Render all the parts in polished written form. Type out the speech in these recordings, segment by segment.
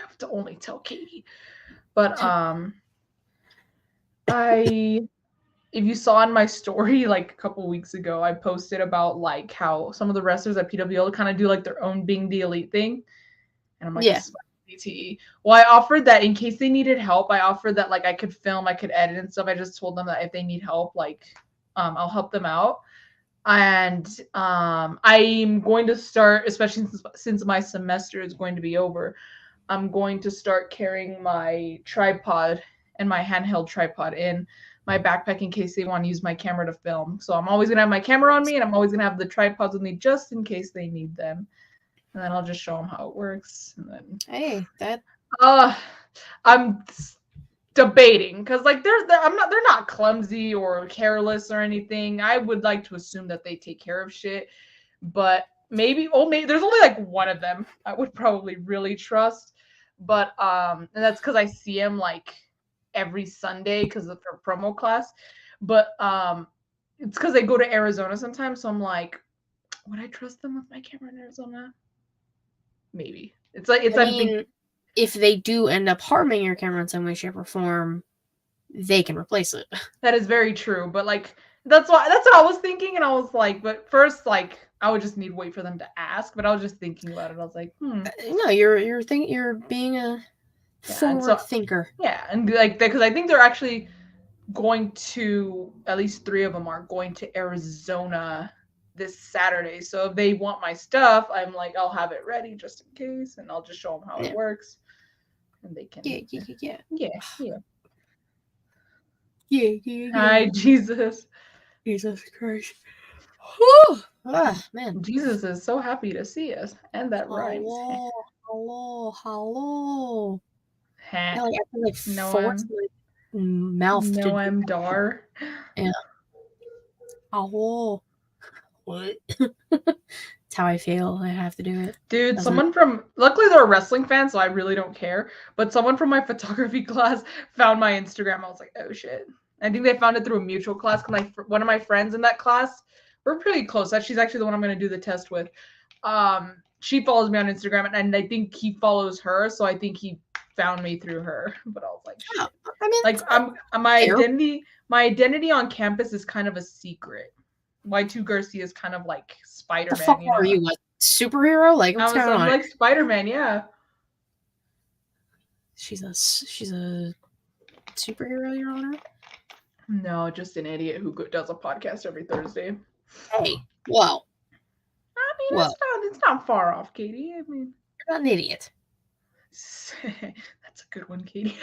have to only tell Katie. But if you saw in my story like a couple weeks ago, I posted about like how some of the wrestlers at PWL kind of do like their own Being the Elite thing. And I'm like, this is my DTE. Well, I offered that in case they needed help. I offered that like I could film, I could edit and stuff. I just told them that if they need help, like I'll help them out. And I'm going to start, especially since my semester is going to be over, I'm going to start carrying my tripod and my handheld tripod in my backpack in case they want to use my camera to film. So I'm always going to have my camera on me, and I'm always going to have the tripods with me just in case they need them. And then I'll just show them how it works. And then I'm debating because like they're not clumsy or careless or anything. I would like to assume that they take care of shit, but maybe there's only like one of them I would probably really trust. But and that's because I see him like every Sunday because of her promo class. But it's because they go to Arizona sometimes, so I'm like, would I trust them with my camera in Arizona? Maybe. It's like I mean, if they do end up harming your camera in some way, shape, or form, they can replace it. That is very true, but like that's what I was thinking, and I was like, but first, like I would just need wait for them to ask. But I was just thinking about it. I was like, No, you're being a forward thinker. Yeah, and like because I think they're actually going to, at least 3 of them are going to Arizona this Saturday. So if they want my stuff, I'm like, I'll have it ready just in case, and I'll just show them how it works, and they can. Yeah. Hi, Jesus. Jesus Christ. Man. Jesus is so happy to see us, and that rhymes. Hello. Yeah, like I feel like force my mouth. No, I'm Dar. Yeah. Oh. What? That's how I feel. I have to do it. Dude, luckily they're a wrestling fan, so I really don't care. But someone from my photography class found my Instagram. I was like, oh shit. I think they found it through a mutual class. One of my friends in that class, we're pretty close. She's actually the one I'm going to do the test with. She follows me on Instagram, and I think he follows her. So I think he found me through her. But I was like, shit. I mean, like my identity on campus is kind of a secret. Y2 Garcia is kind of like Spider-Man. The fuck are you, like superhero? Like what's going on? Like Spider-Man, yeah. She's a superhero, Your Honor? No, just an idiot who does a podcast every Thursday. Hey, well. I mean, it's not far off, Katie. I mean, you're not an idiot. That's a good one, Katie.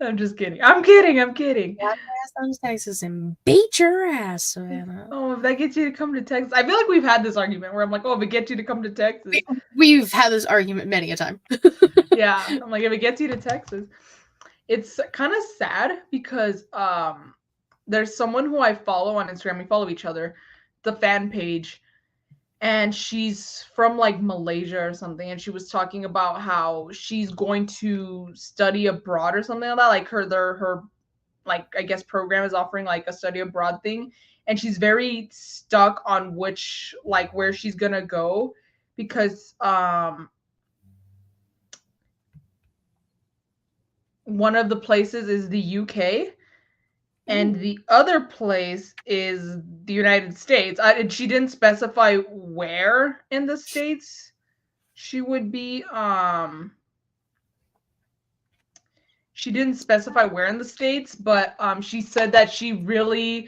I'm just kidding. I'm kidding. Down to Texas and beat your ass, Savannah. Oh, if that gets you to come to Texas. I feel like we've had this argument where I'm like, oh, if it gets you to come to Texas. We've had this argument many a time. Yeah. I'm like, if it gets you to Texas. It's kind of sad because there's someone who I follow on Instagram. We follow each other, the fan page. And she's from like Malaysia or something. And she was talking about how she's going to study abroad or something like that. Like her like, I guess program is offering like a study abroad thing. And she's very stuck on where she's going to go because one of the places is the UK. And the other place is the United States. She didn't specify where in the States she would be. She didn't specify where in the States, but she said that she really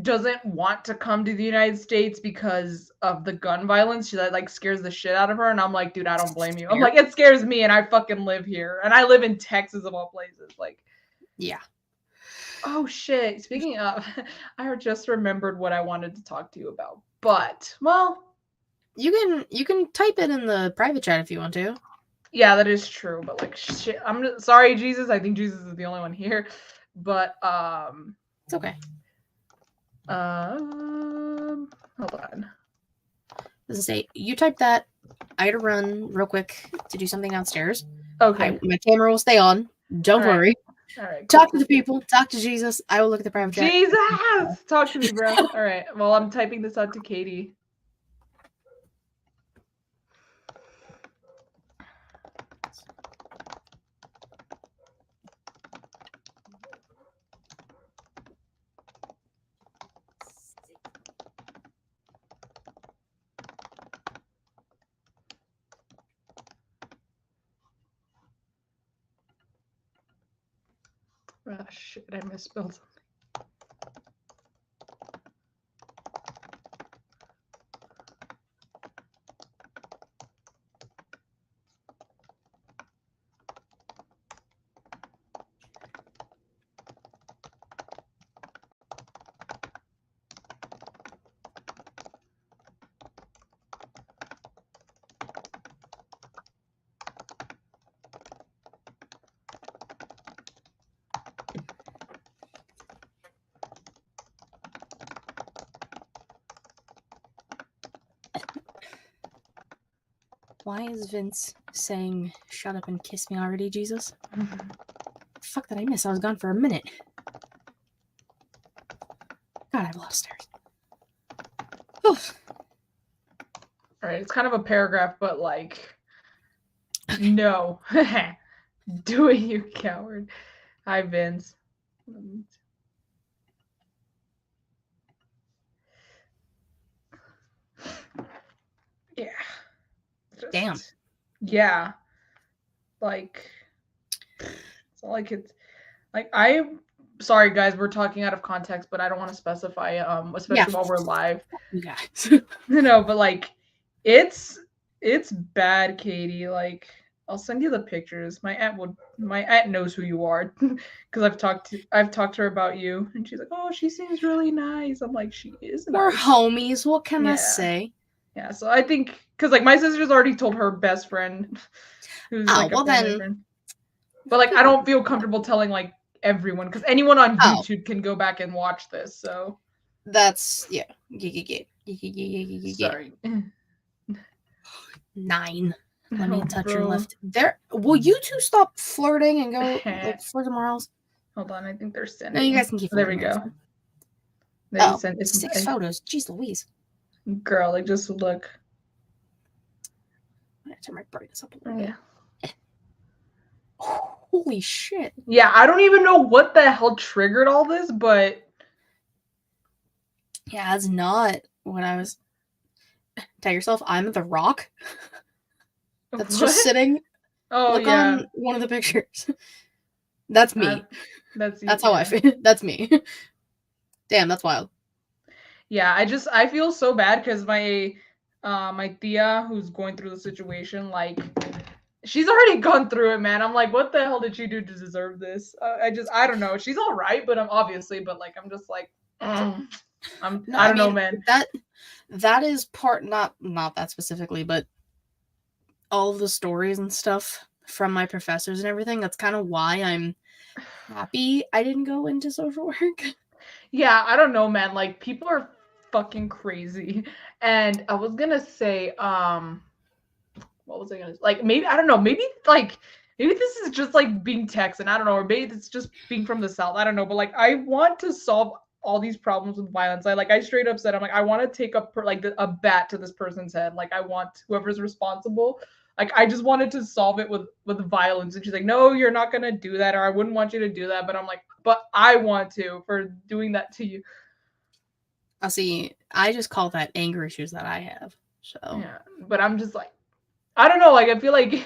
doesn't want to come to the United States because of the gun violence. That scares the shit out of her. And I'm like, dude, I don't blame you. I'm like, it scares me, and I fucking live here, and I live in Texas of all places. Yeah. Oh shit! Speaking of, I just remembered what I wanted to talk to you about. But you can type it in the private chat if you want to. Yeah, that is true. But shit, I'm sorry, Jesus. I think Jesus is the only one here. But it's okay. Hold on. Doesn't say you type that. I had to run real quick to do something downstairs. Okay. My camera will stay on. Don't worry. All right. Talk to the people. Talk to Jesus. I will look at the private chat. Jesus! Talk to me, bro. All right. Well, I'm typing this out to Katie. Oh, shit, I misspelled something. Why is Vince saying, "Shut up and kiss me already, Jesus"? Fuck did I miss? I was gone for a minute. God, I have a lot of stairs. Alright, it's kind of a paragraph, but like, no. Do it, you coward. Hi, Vince. Yeah. Just, damn. Yeah. Like, it's all like it's like sorry guys, we're talking out of context, but I don't want to specify, especially while we're live. You guys. But like, it's bad, Katie. Like, I'll send you the pictures. My aunt knows who you are because I've talked to her about you, and she's like, "Oh, she seems really nice." I'm like, "She is nice." We're homies. What can I say? Yeah, so I think because like my sister's already told her best friend, who's like a family friend. But like, I don't feel comfortable telling like everyone because anyone on YouTube can go back and watch this. So that's sorry. 9. Let me touch your left. There. Will you two stop flirting and go like flirt somewhere else? Hold on, I think they're sending. No, you guys can keep. There we go. Oh, 6 photos. Jeez Louise. Girl, like just look. I'm gonna turn my brightness up a little bit. Holy shit. Yeah, I don't even know what the hell triggered all this, but yeah, that's not what I was. Tell yourself I'm the Rock. That's just sitting. Oh, look on one of the pictures. That's me. That's how I feel. That's me. Damn, that's wild. Yeah, I feel so bad because my Thea, who's going through the situation, like, she's already gone through it, man. I'm like, what the hell did she do to deserve this? I don't know. She's all right, but I'm just like, I don't know, man. That is part, not that specifically, but all of the stories and stuff from my professors and everything. That's kind of why I'm happy I didn't go into social work. Yeah, I don't know, man. Like, people are fucking crazy. And I was gonna say, what was I gonna like? Maybe I don't know. Maybe this is just like being Texan. I don't know, or maybe it's just being from the South. I don't know, but like I want to solve all these problems with violence. I straight up said, I'm like, I want to take a bat to this person's head. Like, I want whoever's responsible. Like, I just wanted to solve it with violence. And she's like, no, you're not gonna do that, or I wouldn't want you to do that. But I'm like, but I want to for doing that to you. I'll see. I just call that anger issues that I have. So yeah, but I'm just like, I don't know. Like, I feel like,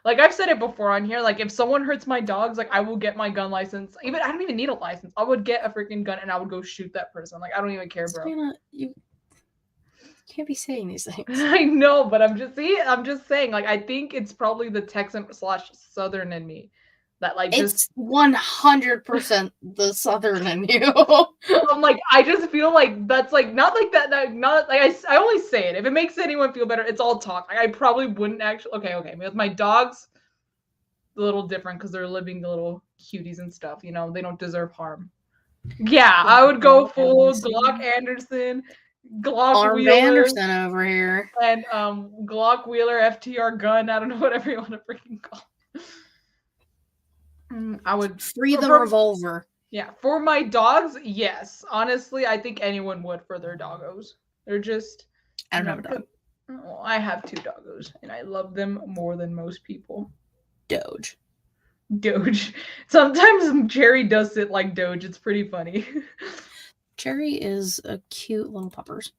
like I've said it before on here. Like, if someone hurts my dogs, like I will get my gun license. I don't even need a license. I would get a freaking gun and I would go shoot that person. Like, I don't even care, bro. Savannah, you can't be saying these things. I know, but I'm just saying. Like, I think it's probably the Texan/Southern in me that like it's 100% the Southern in you. I'm like, I just feel like that's like not like that. Not like I only say it if it makes anyone feel better. It's all talk. Like, I probably wouldn't actually. Okay. With my dogs, a little different because they're living the little cuties and stuff. You know, they don't deserve harm. Yeah, I would go full Glock Anderson, Glock Wheeler Anderson over here, and Glock Wheeler FTR gun. I don't know, whatever you want to freaking call it. I would free the revolver. Yeah, for my dogs, yes. Honestly, I think anyone would for their doggos. They're just. I don't have a dog. Well, I have 2 doggos, and I love them more than most people. Doge. Sometimes Cherry does sit like Doge. It's pretty funny. Cherry is a cute little puppers.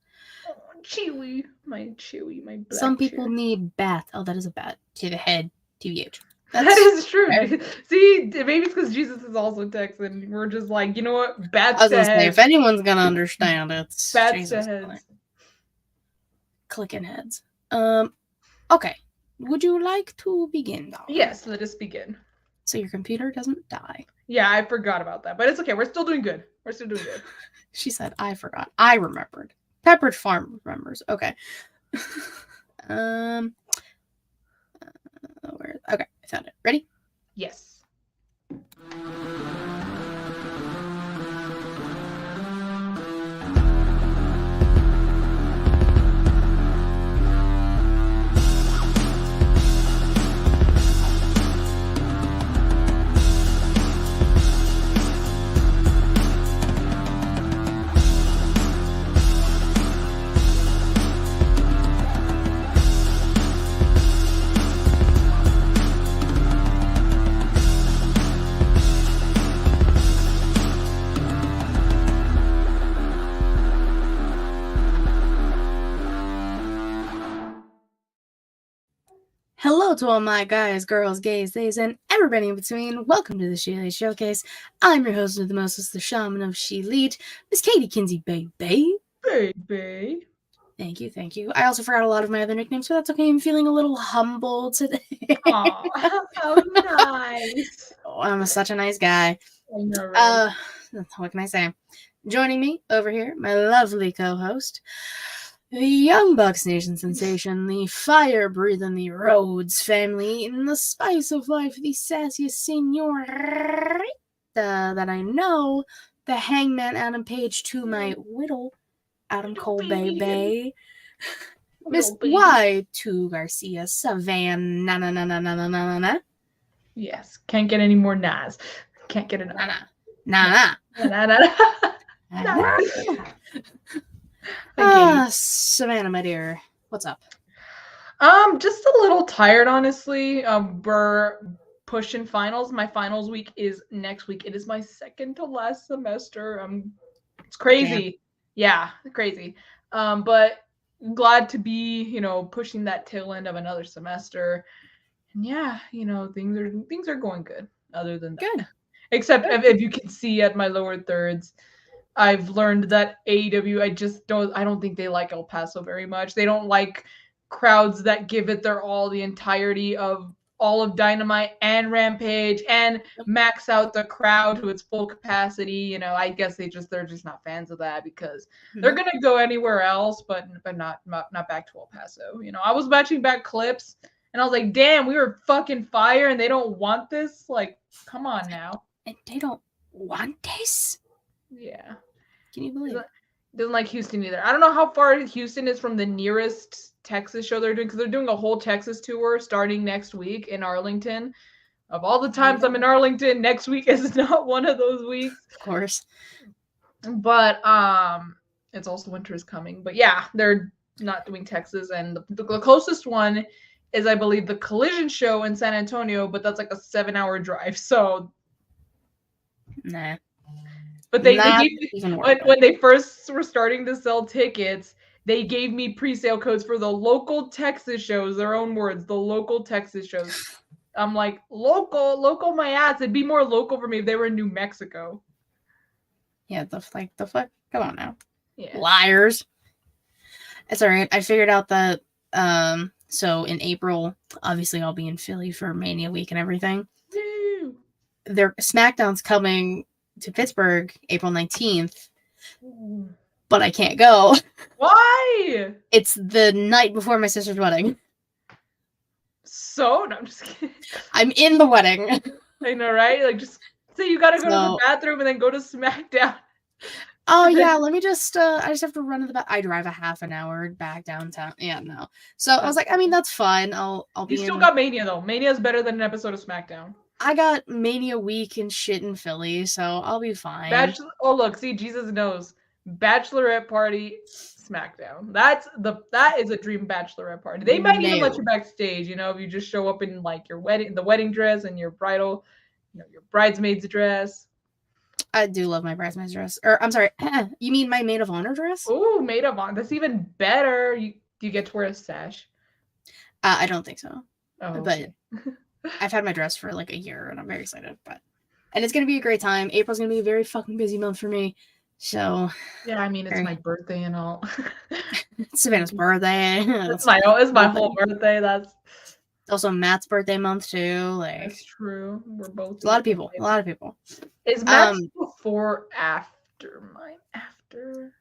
Oh, Chewy, my black Some people Cherry. need bat. Oh, that is a bat to the head. TBH. That is true. See, maybe it's because Jesus is also Texan. We're just like, you know what? Bats I was to gonna say, heads. if anyone's gonna understand, it's Bats Jesus. to heads. Clicking heads. Okay. Would you like to begin, Dolly? Yes, let us begin. So your computer doesn't die. Yeah, I forgot about that, but it's okay. We're still doing good. She said, I forgot. I remembered. Pepperidge Farm remembers. Okay. Okay, I found it. Ready? Yes. Hello to all my guys, girls, gays, theys, and everybody in between. Welcome to the She Showcase. I'm your host of the Moses, the Shaman of She Miss Katie Kinsey, baby. Baby. Thank you. I also forgot a lot of my other nicknames, so that's okay. I'm feeling a little humble today. Aw, how nice. Oh, I'm such a nice guy. I know, right? What can I say? Joining me over here, my lovely co-host, the Young Bucks Nation sensation, the fire-breathing, the Rhodes family, and the spice of life, the sassiest senorita that I know, the Hangman Adam Page to my whittle, Adam Cole baby, Miss Y2 Garcia Savannah. Yes, can't get any more Nas. Can't get enough. Nah. Savannah, my dear, what's up? Just a little tired, honestly. We're pushing finals. My finals week is next week. It is my second to last semester. It's crazy. Damn. Yeah, crazy. But glad to be, pushing that tail end of another semester. And yeah, things are going good. Other than that, good. Except if you can see at my lower thirds, I've learned that AEW, I don't think they like El Paso very much. They don't like crowds that give it their all, the entirety of all of Dynamite and Rampage, and max out the crowd to its full capacity. I guess they're just not fans of that, because they're gonna go anywhere else, but not back to El Paso. I was watching back clips and I was like, damn, we were fucking fire, and they don't want this. Like, come on now. And they don't want this? Yeah. Can you believe it? Doesn't like Houston either. I don't know how far Houston is from the nearest Texas show they're doing, because they're doing a whole Texas tour starting next week in Arlington. Of all the times I'm in Arlington, next week is not one of those weeks. Of course. But it's also winter is coming. But yeah, they're not doing Texas, and the closest one is, I believe, the Collision show in San Antonio, but that's like a 7-hour drive. So nah. But they gave me, when they first were starting to sell tickets, they gave me pre-sale codes for the local Texas shows. Their own words, the local Texas shows. I'm like, local my ass. It'd be more local for me if they were in New Mexico. Yeah, the fuck? Come on now. Yeah. Liars. It's all right. I figured out that so in April, obviously I'll be in Philly for Mania week and everything. Woo. Their SmackDown's coming to Pittsburgh April 19th, but I can't go. Why? It's the night before my sister's wedding. So, no, I'm just kidding. I'm in the wedding. I know, right? Like, just say you gotta go to the bathroom and then go to SmackDown. Oh yeah, let me just I just have to run to the back. I drive a half an hour back downtown. Yeah, no. So I was like, I mean, that's fine. I'll be. You still got Mania though. Mania is better than an episode of SmackDown. I got Mania week and shit in Philly, so I'll be fine. Oh look, see, Jesus knows. Bachelorette party, SmackDown. That is a dream bachelorette party. They might even let you backstage, if you just show up in like the wedding dress and your bridal, your bridesmaid's dress. I do love my bridesmaid's dress. Or I'm sorry, you mean my maid of honor dress? Oh, maid of honor. That's even better. You get to wear a sash. I don't think so. Oh, but I've had my dress for like a year, and I'm very excited. And it's gonna be a great time. April's gonna be a very fucking busy month for me. So yeah, I mean, it's my birthday and all. It's Savannah's birthday. It's my whole birthday. That's also Matt's birthday month too. Like that's true. We're both a lot of people. A lot of people. Is Matt's before, after mine? After,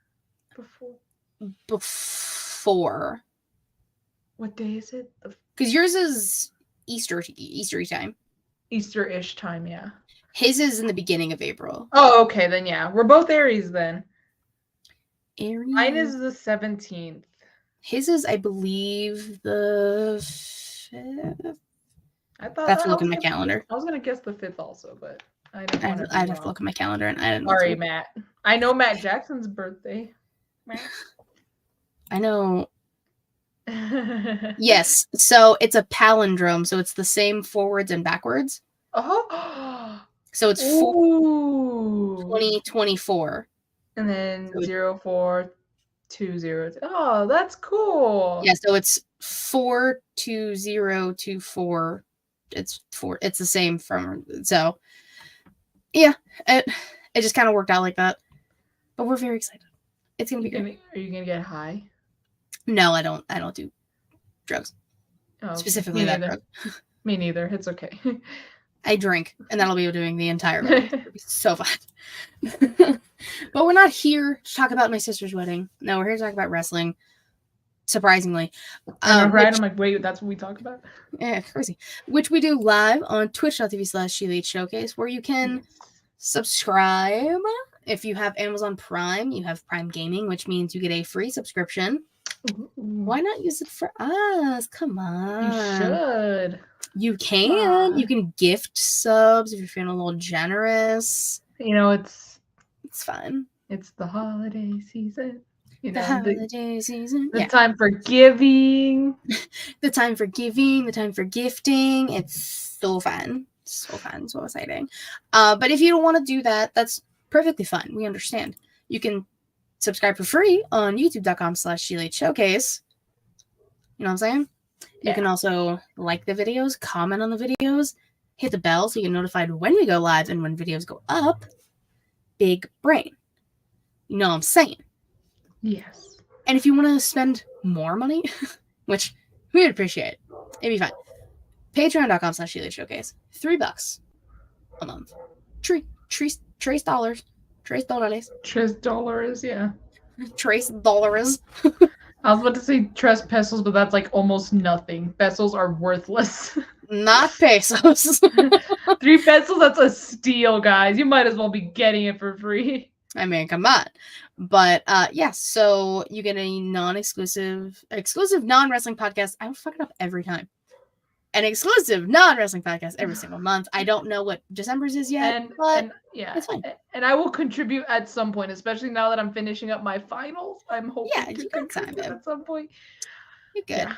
before. What day is it? Because yours is Easter time. Easter-ish time, yeah. His is in the beginning of April. Oh, okay, then yeah. We're both Aries then. Aries? Mine is the 17th. His is, I believe, the 5th. I thought I have to look at my calendar. I was going to guess the 5th also, but I'd have to look at my calendar, and I didn't. Sorry, Matt. I know Matt Jackson's birthday. Matt. I know. Yes, so it's a palindrome, so it's the same forwards and backwards. Oh. So it's 2024. And then 0420. Oh, that's cool. Yeah, so it's 42024. It's the same from, so yeah, it just kind of worked out like that. But we're very excited. It's gonna be good. Are you gonna get high? No, I don't do drugs. Oh, specifically that drug. Me neither. It's okay. I drink, and that'll be doing the entire wedding. It'll be so fun. But we're not here to talk about my sister's wedding. No, we're here to talk about wrestling. Surprisingly. Right? I'm like, wait, that's what we talk about? Yeah, crazy. Which we do live on twitch.tv/SheEliteShowcase, where you can subscribe. If you have Amazon Prime, you have Prime Gaming, which means you get a free subscription. Ooh. Why not use it for us? Come on. You should. You can. You can gift subs if you're feeling a little generous. You know, it's fun. It's the holiday season. You know, the holiday season. The time for giving. The time for giving. The time for gifting. It's so fun. So fun. So exciting. But if you don't want to do that, that's perfectly fine. We understand. You can subscribe for free on youtube.com/SheEliteShowcase. You know what I'm saying? You can also like the videos, comment on the videos, hit the bell so you get notified when we go live and when videos go up. Big brain. You know what I'm saying? Yes. And if you want to spend more money, which we would appreciate, it'd be fine. Patreon.com/SheEliteShowcase. $3 a month. Trace dollars. Trace dollars. Trace dollars, yeah. Trace dollars. I was about to say tres pesos, but that's like almost nothing. Pesos are worthless. Not pesos. 3 pesos, that's a steal, guys. You might as well be getting it for free. I mean, come on. But yeah, so you get a exclusive non-wrestling podcast. I fuck it up every time. An exclusive non-wrestling podcast every single month. I don't know what December's is yet, but yeah, it's fine. And I will contribute at some point, especially now that I'm finishing up my finals. I'm hoping to contribute at some point. You're good.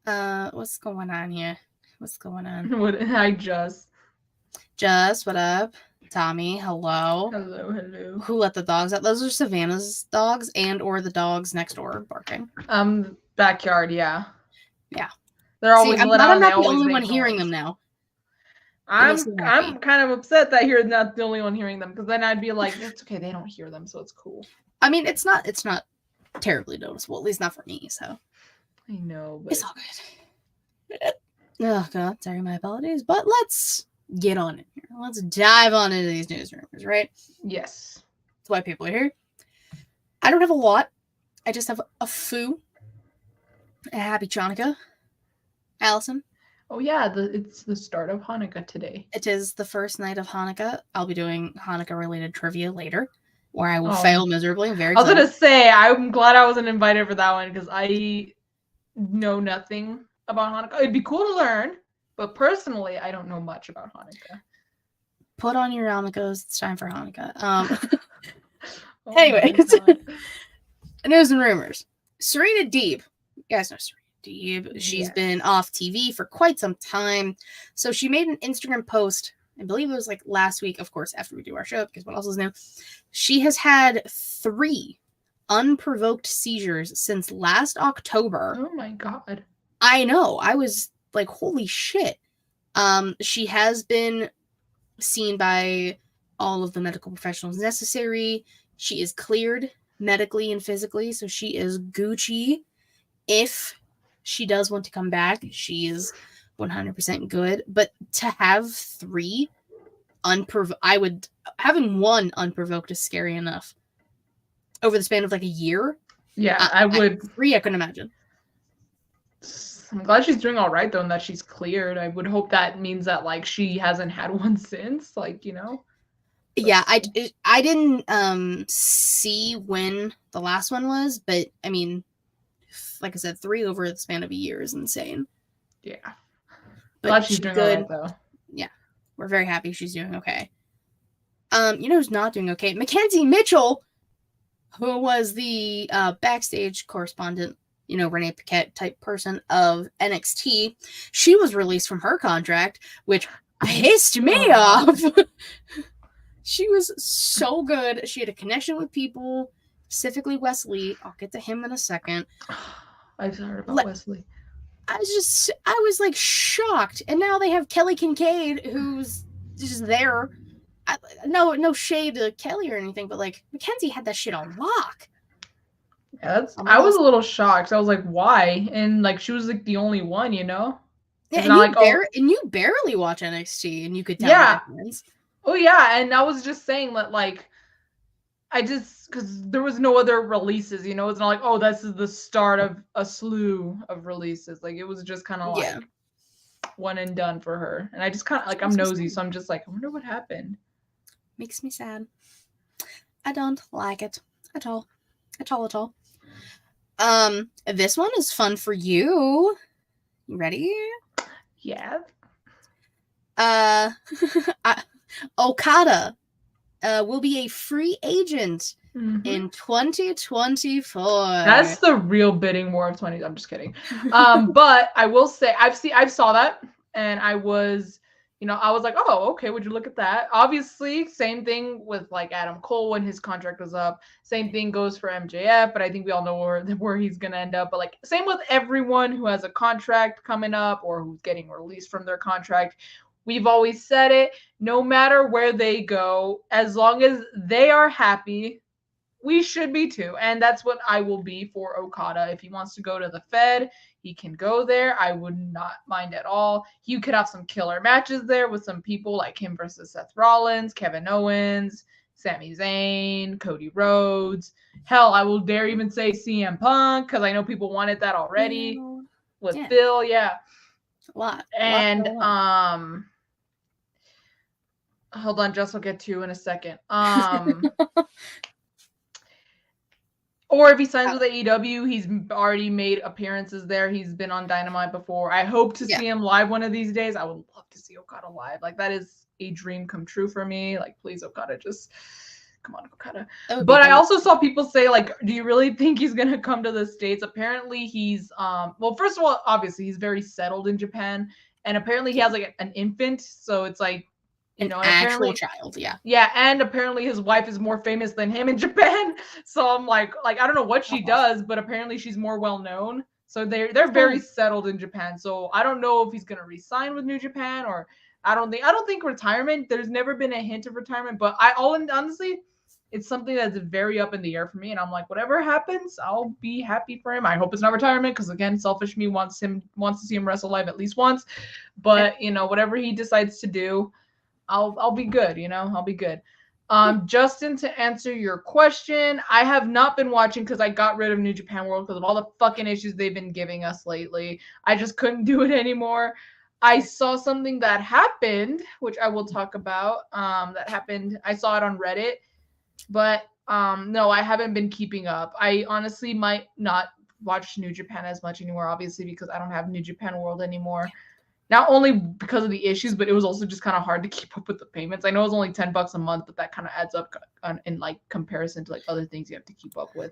Yeah. What's going on here? What's going on? Hi, Just, what up? Tommy, hello. Hello. Who let the dogs out? Those are Savannah's dogs or the dogs next door barking. Backyard, yeah. Yeah. They're always let out. I'm not the only one hearing them now. I'm kind of upset that you're not the only one hearing them, because then I'd be like, it's okay, they don't hear them, so it's cool. I mean, it's not terribly noticeable, at least not for me, so. I know, but it's all good. Oh god, sorry, my apologies. But let's get on it here. Let's dive on into these news rumors, right? Yes. That's why people are here. I don't have a lot. I just have a foo. A happy Chanukah. Allison? Oh yeah, it's the start of Hanukkah today. It is the first night of Hanukkah. I'll be doing Hanukkah-related trivia later, where I will fail miserably. I'm very excited. I was going to say, I'm glad I wasn't invited for that one, because I know nothing about Hanukkah. It'd be cool to learn, but personally, I don't know much about Hanukkah. Put on your yarmulkes. It's time for Hanukkah. Anyway, news and rumors. Serena Deeb. You guys know Serena Deeb. She's been off TV for quite some time. So she made an Instagram post, I believe it was like last week, of course, after we do our show, because what else is new? She has had 3 unprovoked seizures since last October. Oh my god. I know. I was like, holy shit. She has been seen by all of the medical professionals necessary. She is cleared medically and physically, so she is Gucci. If she does want to come back, she is 100% good. But to have 3 having 1 unprovoked is scary enough. Over the span of like a year. Yeah, I would. 3, I couldn't imagine. I'm glad she's doing all right though, and that she's cleared. I would hope that means that like she hasn't had one since, like, you know. Yeah, I didn't see when the last one was, but I mean, like I said, 3 over the span of a year is insane. Yeah, but glad she's doing good. All right though. Yeah, we're very happy she's doing okay. You know who's not doing okay? Mackenzie Mitchell, who was the backstage correspondent, you know, Renee Paquette type person of NXT. She was released from her contract, which pissed me off. She was so good. She had a connection with people, specifically Wesley. I'll get to him in a second. I heard about Wesley. I was like shocked. And now they have Kelly Kincaid, who's just there. No shade to Kelly or anything, but like Mackenzie had that shit on lock. Yeah, I was a little shocked. I was like, why? And like she was like the only one, you know? Yeah, and you barely watch NXT, and you could tell the difference. Oh yeah, and I was just saying that like because there was no other releases, you know, it's not like, oh, this is the start of a slew of releases. Like it was just kind of like one and done for her. And I just kind of like, I'm nosy, so I'm just like, I wonder what happened. Makes me sad. I don't like it at all. At all. This one is fun for you. You ready? Yeah. Okada will be a free agent in 2024. That's the real bidding war of 20. I'm just kidding. But I will say I saw that and I was, you know, I was like, oh, okay, would you look at that? Obviously, same thing with like Adam Cole when his contract was up. Same thing goes for MJF, but I think we all know where he's gonna end up. But like same with everyone who has a contract coming up or who's getting released from their contract. We've always said it, no matter where they go, as long as they are happy, we should be too. And that's what I will be for Okada. If he wants to go to the Fed, he can go there. I would not mind at all. He could have some killer matches there with some people like him versus Seth Rollins, Kevin Owens, Sami Zayn, Cody Rhodes. Hell, I will dare even say CM Punk because I know people wanted that already with Phil. Yeah. A lot. And hold on, Jess will get to you in a second. Or if he signs with AEW, he's already made appearances there. He's been on Dynamite before. I hope to see him live one of these days. I would love to see Okada live. Like, that is a dream come true for me. Like, please, Okada, just come on, Okada. But I also saw people say, like, do you really think he's going to come to the States? Apparently, he's, well, first of all, obviously, he's very settled in Japan. And apparently, he has, like, an infant. So it's like, you know, an actual child, yeah, and apparently his wife is more famous than him in Japan. So I'm like I don't know what she does, but apparently she's more well known. So they're very settled in Japan. So I don't know if he's gonna re-sign with New Japan or I don't think retirement. There's never been a hint of retirement, but honestly, it's something that's very up in the air for me. And I'm like, whatever happens, I'll be happy for him. I hope it's not retirement because again, selfish me wants to see him wrestle live at least once. But you know, whatever he decides to do, I'll be good, you know, I'll be good. Justin, to answer your question, I have not been watching because I got rid of New Japan World because of all the fucking issues they've been giving us lately. I just couldn't do it anymore. I saw something that happened, which I will talk about. That happened. I saw it on Reddit, but no, I haven't been keeping up. I honestly might not watch New Japan as much anymore, obviously, because I don't have New Japan World anymore. Not only because of the issues, but it was also just kind of hard to keep up with the payments. I know it's only $10 a month, but that kind of adds up in like comparison to like other things you have to keep up with.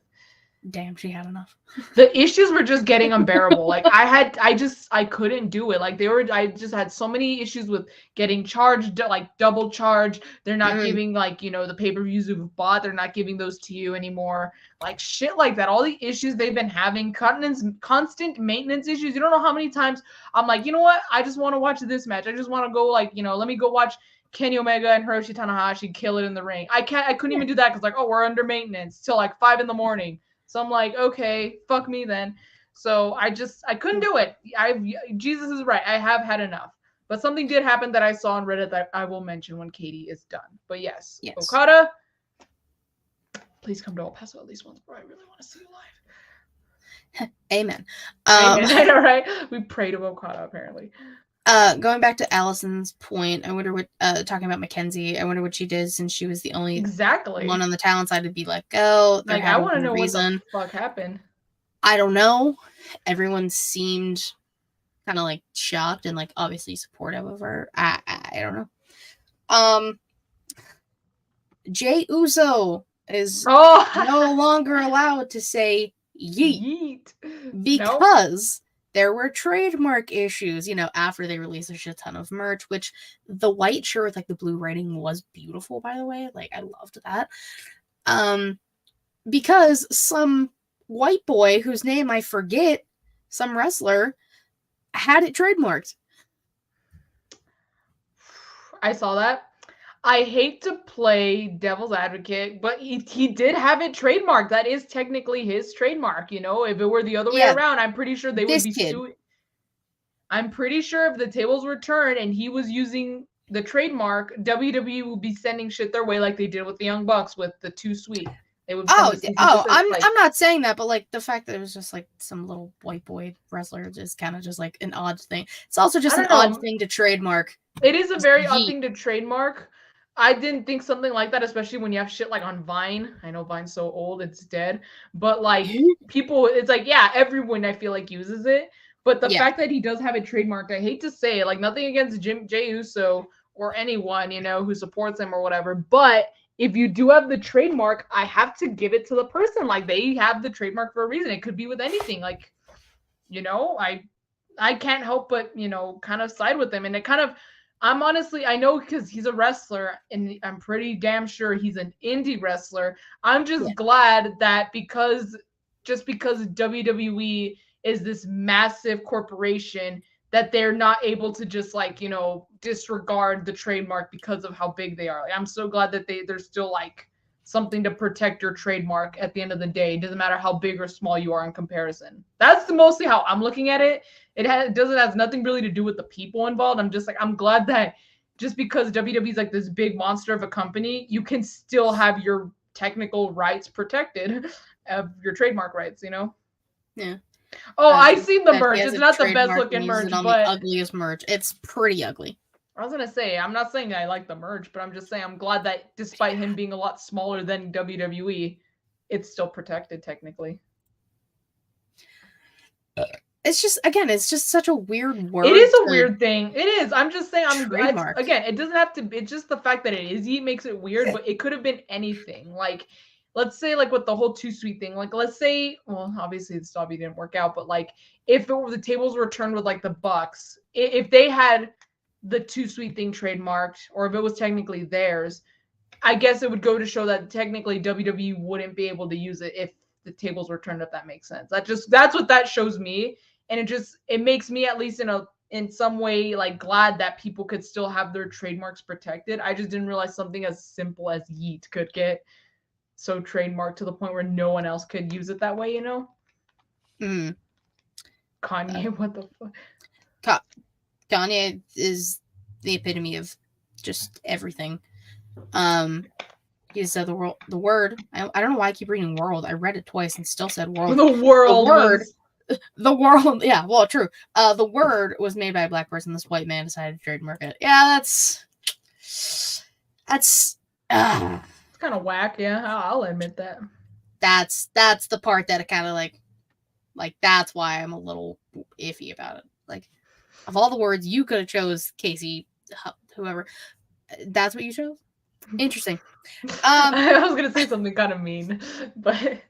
damn, she had enough. The issues were just getting unbearable. Like I couldn't do it. Like I just had so many issues with getting charged, like double charged. They're not giving like, the pay-per-views you've bought. They're not giving those to you anymore. Like shit like that. All the issues they've been having, constant maintenance issues. You don't know how many times I'm like, you know what? I just want to watch this match. I just want to go like, let me go watch Kenny Omega and Hiroshi Tanahashi kill it in the ring. I couldn't even do that because like, oh, we're under maintenance till like 5 a.m. So I'm like, okay, fuck me then. So I couldn't do it. Jesus is right. I have had enough. But something did happen that I saw on Reddit that I will mention when Katie is done. But yes. Okada, please come to El Paso at least once, bro. I really want to see you live. Amen. Amen. I know, right? We pray to Okada apparently. Going back to Allison's point, I wonder what talking about Mackenzie, I wonder what she did since she was the only one on the talent side to be let go. Like I want to know what the fuck happened. I don't know. Everyone seemed kind of like shocked and like obviously supportive of her. I don't know. Jey Uso is no longer allowed to say yeet. Because there were trademark issues, after they released a shit ton of merch, which the white shirt with like the blue writing was beautiful, by the way. Like I loved that. Because some white boy whose name I forget, some wrestler, had it trademarked. I saw that. I hate to play devil's advocate, but he did have it trademarked. That is technically his trademark. If it were the other way around, I'm pretty sure they would be suing. I'm pretty sure if the tables were turned and he was using the trademark, WWE would be sending shit their way like they did with the Young Bucks with the Too Sweet. They would. I'm not saying that, but like the fact that it was just like some little white boy wrestler is kind of just like an odd thing. It's also just an odd thing to trademark. It is a very odd thing to trademark. I didn't think something like that, especially when you have shit like on Vine. I know Vine's so old, it's dead. But like people, it's like, everyone I feel like uses it. But the fact that he does have it trademarked, I hate to say it, like nothing against Jey Uso or anyone, who supports him or whatever. But if you do have the trademark, I have to give it to the person. Like they have the trademark for a reason. It could be with anything. Like, I can't help but, kind of side with them. And it kind of, I know because he's a wrestler and I'm pretty damn sure he's an indie wrestler. I'm just glad that because WWE is this massive corporation that they're not able to just like, disregard the trademark because of how big they are. Like, I'm so glad that there's still like something to protect your trademark at the end of the day. It doesn't matter how big or small you are in comparison. That's mostly how I'm looking at it. It has nothing really to do with the people involved. I'm just like, I'm glad that just because WWE is like this big monster of a company, you can still have your technical rights protected of your trademark rights, Yeah. Oh, I've seen the merch. It's not the best looking merch, but the ugliest merch. It's pretty ugly. I was gonna say, I'm not saying that I like the merch, but I'm just saying I'm glad that despite him being a lot smaller than WWE, it's still protected technically. It's just such a weird word. It is a weird thing. It is. I'm just saying again, it doesn't have to, it's just the fact that it is yeet makes it weird, but it could have been anything. Like, let's say like with the whole Too Sweet thing, like let's say, well, obviously the Stabby didn't work out, but like if the tables were turned with like the Bucks, if they had the Too Sweet thing trademarked, or if it was technically theirs, I guess it would go to show that technically WWE wouldn't be able to use it if the tables were turned, if that makes sense. That's what that shows me. And it makes me at least in some way like glad that people could still have their trademarks protected. I just didn't realize something as simple as yeet could get so trademarked to the point where no one else could use it that way, Kanye, what the fuck? Kanye is the epitome of just everything. He said the word. I don't know why I keep reading world. I read it twice and still said world. The word. The world. Yeah, well, true. The word was made by a black person. This white man decided to trademark it. Yeah, that's kind of whack. Yeah, I'll admit that. That's the part that it kind of like that's why I'm a little iffy about it. Like, of all the words you could have chose, Casey, whoever, that's what you chose. Interesting. I was gonna say something kind of mean, but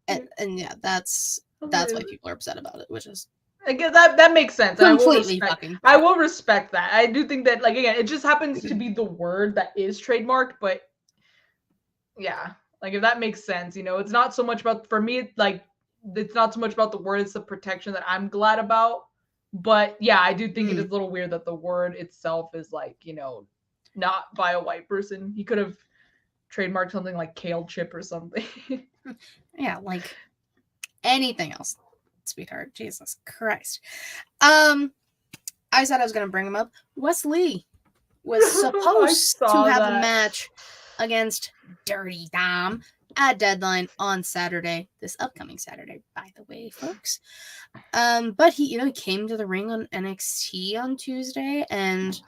And yeah, that's why people are upset about it, which is I guess that makes sense. completely I will respect that. I do think that, like, again, it just happens to be the word that is trademarked, but yeah, like if that makes sense, it's not so much about, for me, like it's not so much about the word, it's the protection that I'm glad about. But yeah, I do think it is a little weird that the word itself is like, not by a white person. He could have trademarked something like kale chip or something. Yeah, like anything else, sweetheart. Jesus Christ. I said I was gonna bring him up. Wes Lee was supposed to have a match against Dirty Dom at Deadline on Saturday, this upcoming Saturday, by the way, folks. But he came to the ring on NXT on Tuesday and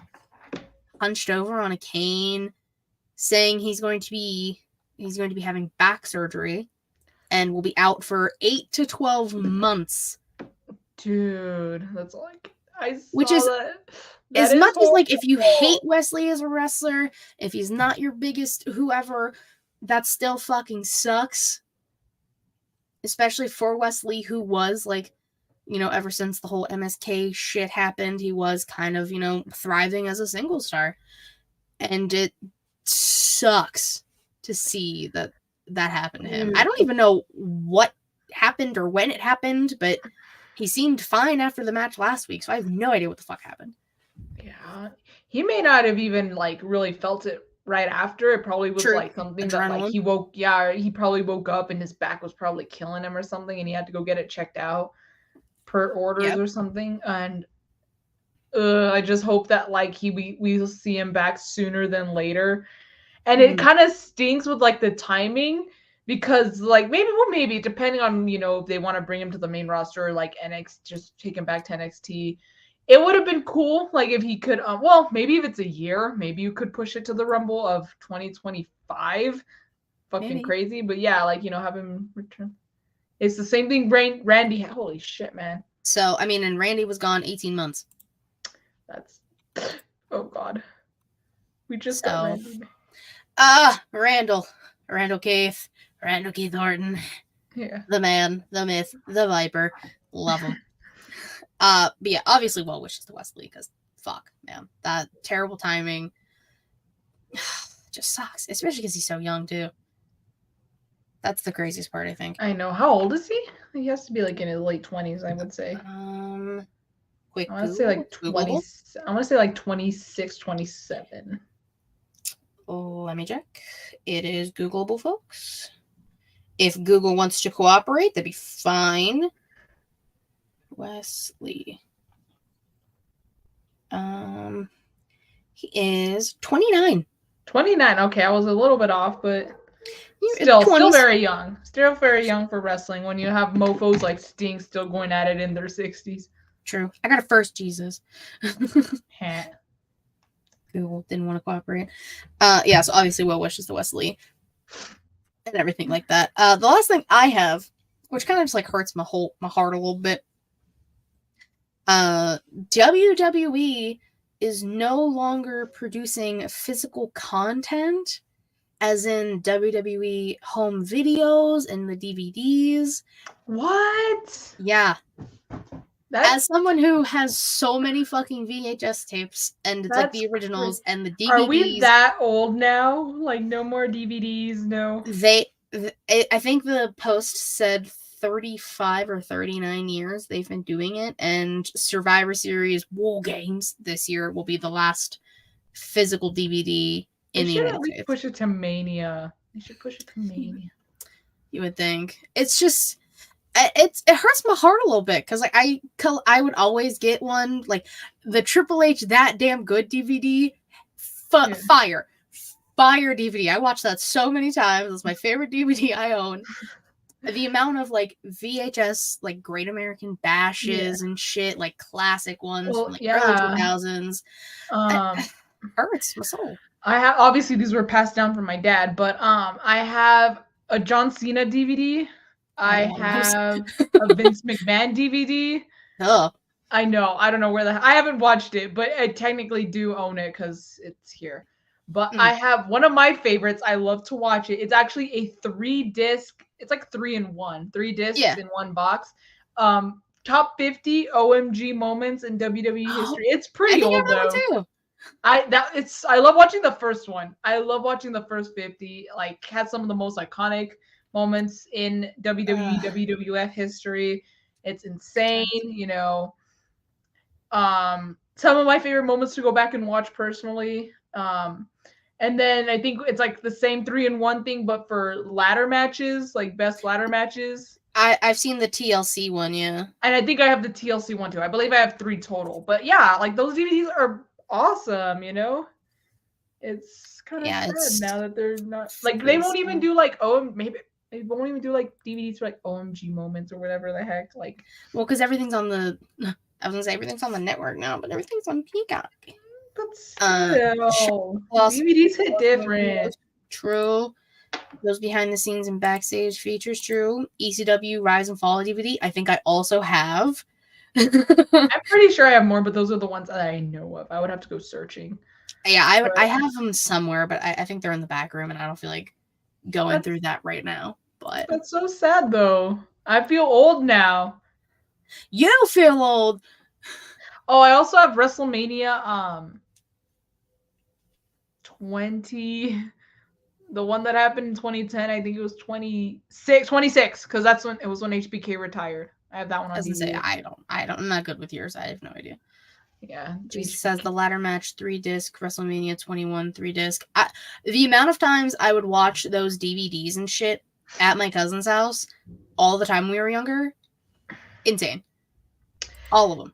punched over on a cane, saying he's going to be having back surgery and will be out for 8 to 12 months. Dude, that's like, I saw which is that. As much as, like, if you hate Wes Lee as a wrestler, if he's not your biggest whoever, that still fucking sucks. Especially for Wes Lee, who was, like, ever since the whole MSK shit happened, he was kind of, thriving as a single star. And it sucks to see that happened to him. I don't even know what happened or when it happened, but he seemed fine after the match last week, so I have no idea what the fuck happened. Yeah, he may not have even, like, really felt it right after. It probably was like something that, like, he probably woke up and his back was probably killing him or something, and he had to go get it checked out per orders or something. And I just hope that, like, we'll see him back sooner than later. And it kind of stinks with, like, the timing, because, like, maybe depending on, if they want to bring him to the main roster, or, like, NXT, just take him back to NXT. It would have been cool, like, if he could, well, maybe if it's a year, maybe you could push it to the Rumble of 2025. Fucking crazy. But yeah, like, have him return. It's the same thing Randy, holy shit, man. So, I mean, and Randy was gone 18 months. That's, oh God. We just got Randy. Randall Keith Orton. Yeah. The man, the myth, the Viper. Love him. But yeah, obviously well wishes to Wes Lee, because fuck, man. That terrible timing just sucks. Especially because he's so young, too. That's the craziest part, I think. I know. How old is he? He has to be, like, in his late 20s, I would say. Quick, I want to say like 20. I want to say like 26, 27. Let me check. It is Googleable, folks. If Google wants to cooperate, that'd be fine. Wes Lee. He is 29. 29. Okay, I was a little bit off, but still very young. Still very young for wrestling when you have mofos like Sting still going at it in their 60s. True. I got a first Jesus. Google didn't want to cooperate. Yeah, so obviously well wishes to Wes Lee and everything like that. The last thing I have, which kind of just like hurts my heart a little bit. WWE is no longer producing physical content, as in WWE home videos and the DVDs. What? Yeah. As someone who has so many fucking VHS tapes, and it's like the originals and the DVDs. Are we that old now? Like, no more DVDs, no? I think the post said 35 or 39 years they've been doing it, and Survivor Series War Games this year will be the last physical DVD in the United States. Push it to Mania. They should push it to Mania. You would think. It's just... It hurts my heart a little bit, because like I would always get one, like the Triple H That Damn Good DVD. Fire DVD. I watched that so many times. It's my favorite DVD I own. The amount of like VHS, like Great American Bashes and shit, like classic ones from like early 2000s. Hurts my soul. I have, obviously these were passed down from my dad, but I have a John Cena DVD. I have a Vince McMahon DVD. I know. I don't know where I haven't watched it, but I technically do own it because it's here. But I have one of my favorites. I love to watch it. It's actually a 3-disc. it's like 3-in-1, 3 discs Yeah. in one box. Top 50 OMG moments in WWE history. It's I pretty think I old have though. that one too. I love watching the first one. I love watching the first 50. Like, had some of the most iconic moments in WWE, WWF history. It's insane, you know. Some of my favorite moments to go back and watch personally. And then I think it's like the same 3-in-1 thing, but for ladder matches, like best ladder matches. I've seen the TLC one, yeah. And I think I have the TLC one too. I believe I have 3 total. But yeah, like those DVDs are awesome, you know? It's kind of sad now that they're not like they won't even do like maybe they won't even do like DVDs for like OMG moments or whatever the heck. Like, well, because everything's on the I was gonna say everything's on the network now, but everything's on Peacock. But still, plus, DVDs hit different. True. Those behind the scenes and backstage features, true. ECW Rise and Fall DVD, I think I also have. I'm pretty sure I have more, but those are the ones that I know of. I would have to go searching. Yeah, I have them somewhere, but I think they're in the back room, and I don't feel like going through that right now. But that's so sad, though. I feel old now. You feel old. Oh, I also have WrestleMania 20. The one that happened in 2010, I think it was 26, because that's when it was when HBK retired. I have that one on DVD. Say I'm not good with yours. I have no idea. Yeah. Jesus says the ladder match 3-disc, WrestleMania 21 3-disc. The amount of times I would watch those DVDs and shit at my cousin's house all the time when we were younger, insane. All of them.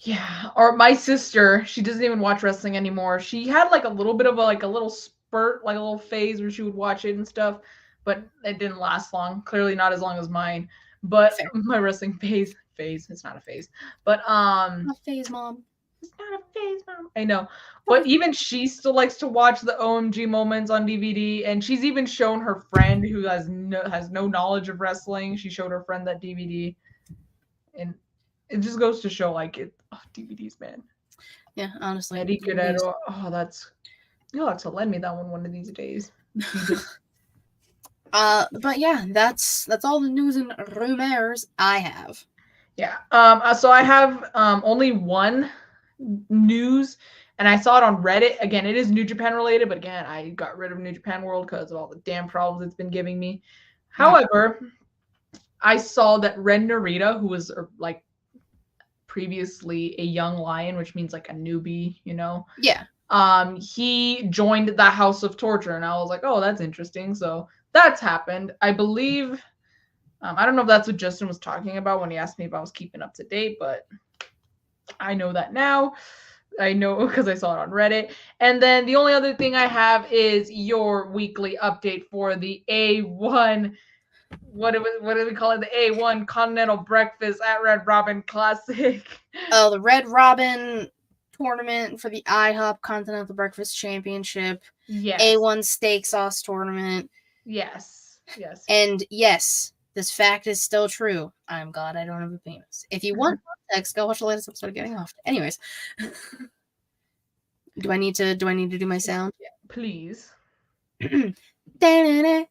Yeah. Or my sister, she doesn't even watch wrestling anymore. She had like a little bit of a little spurt, like a little phase where she would watch it and stuff, but it didn't last long. Clearly not as long as mine. But fair. My wrestling phase, it's not a phase. But not a phase, Mom. It's not a phase, Mom. I know. But even she still likes to watch the OMG moments on DVD, and she's even shown her friend who has no knowledge of wrestling. She showed her friend that DVD. And it just goes to show, like, DVDs, man. Yeah, honestly. Eddie Guerrero. Oh, you'll have to lend me that one of these days. But yeah, that's all the news and rumors I have. Yeah. So I have only one news, and I saw it on Reddit. Again, it is New Japan related, but again, I got rid of New Japan World because of all the damn problems it's been giving me. However, I saw that Ren Narita, who was like previously a young lion, which means like a newbie, you know? Yeah. He joined the House of Torture, and I was like, oh, that's interesting. So that's happened. I believe, I don't know if that's what Justin was talking about when he asked me if I was keeping up to date, but I know that now. I know because I saw it on Reddit. And then the only other thing I have is your weekly update for the A1. What do we call it? The A1 Continental Breakfast at Red Robin Classic. Oh, the Red Robin tournament for the IHOP Continental Breakfast Championship. Yes. A1 Steak Sauce tournament. Yes. And yes, this fact is still true. I'm glad I don't have a penis. If you want context, go watch the latest episode of Getting Off. Anyways. Do I need to do my sound? Yeah, please. Thank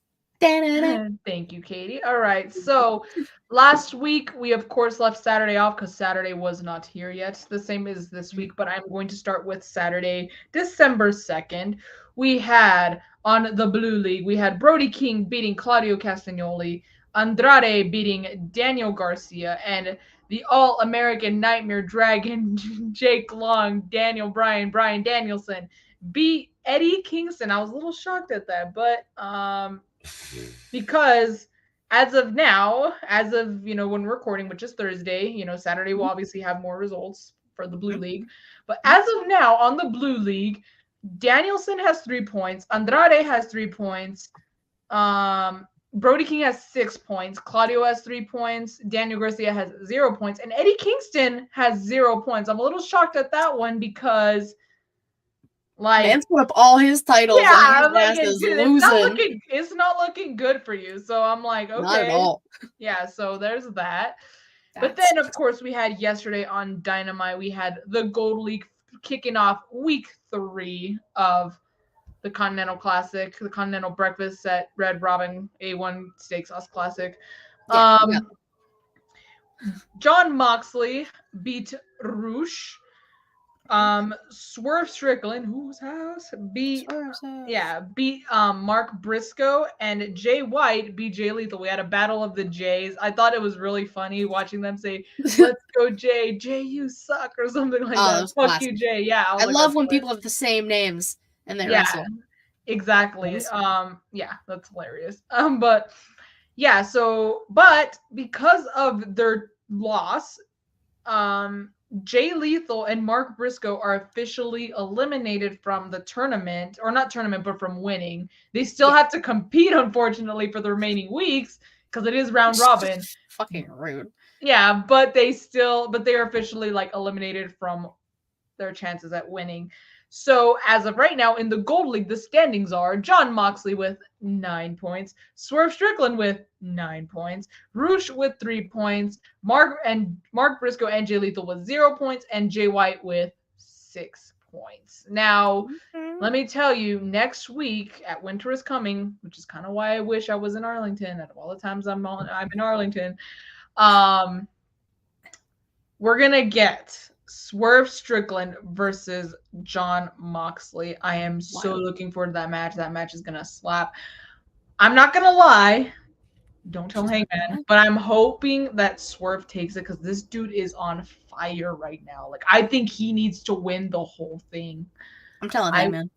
you, Katie. All right. So last week, we, of course, left Saturday off because Saturday was not here yet. The same as this week, but I'm going to start with Saturday, December 2nd. We had, on the Blue League, we had Brody King beating Claudio Castagnoli, Andrade beating Daniel Garcia, and the All-American Nightmare Dragon, Jake Long, Daniel Bryan, Bryan Danielson, beat Eddie Kingston. I was a little shocked at that, but because as of now, when we're recording, which is Thursday, Saturday will obviously have more results for the Blue League. But as of now, on the Blue League, Danielson has 3 points, Andrade has 3 points, Brody King has 6 points, Claudio has 3 points, Daniel Garcia has 0 points, and Eddie Kingston has 0 points. I'm a little shocked at that one because, like, man's put up all his titles. Yeah, and like, it's not looking good for you. So I'm like, okay, not at all. Yeah, so there's that. But then, of course, we had yesterday on Dynamite, we had the Gold League kicking off week 3 of the Continental Classic, the Continental Breakfast at Red Robin A1 Steak Sauce Classic. Yeah. John Moxley beat Roosh. Swerve Strickland, whose house, beat Mark Briscoe, and Jay White beat Jay Lethal. We had a battle of the Jays. I thought it was really funny watching them say, "Let's go, Jay! Jay, you suck," or something like that. Fuck classic. you, Jay. Yeah, I love when people have the same names and they wrestle. Exactly. Yeah, that's hilarious. But yeah, but because of their loss, Jay Lethal and Mark Briscoe are officially eliminated from the tournament, or not tournament, but from winning. They still have to compete, unfortunately, for the remaining weeks because it is round robin. Fucking rude. Yeah, but they're officially like eliminated from their chances at winning. So as of right now in the Gold League, the standings are John Moxley with 9 points, Swerve Strickland with 9 points, Roosh with 3 points, Mark Briscoe and Jay Lethal with 0 points, and Jay White with 6 points. Now, let me tell you, next week at Winter is Coming, which is kind of why I wish I was in Arlington. Out of all the times I'm in Arlington, we're gonna get Swerve Strickland versus John Moxley. I am so looking forward to that match. That match is gonna slap. I'm not gonna lie. Don't tell Hangman, but I'm hoping that Swerve takes it because this dude is on fire right now. Like, I think he needs to win the whole thing. I'm telling Hangman.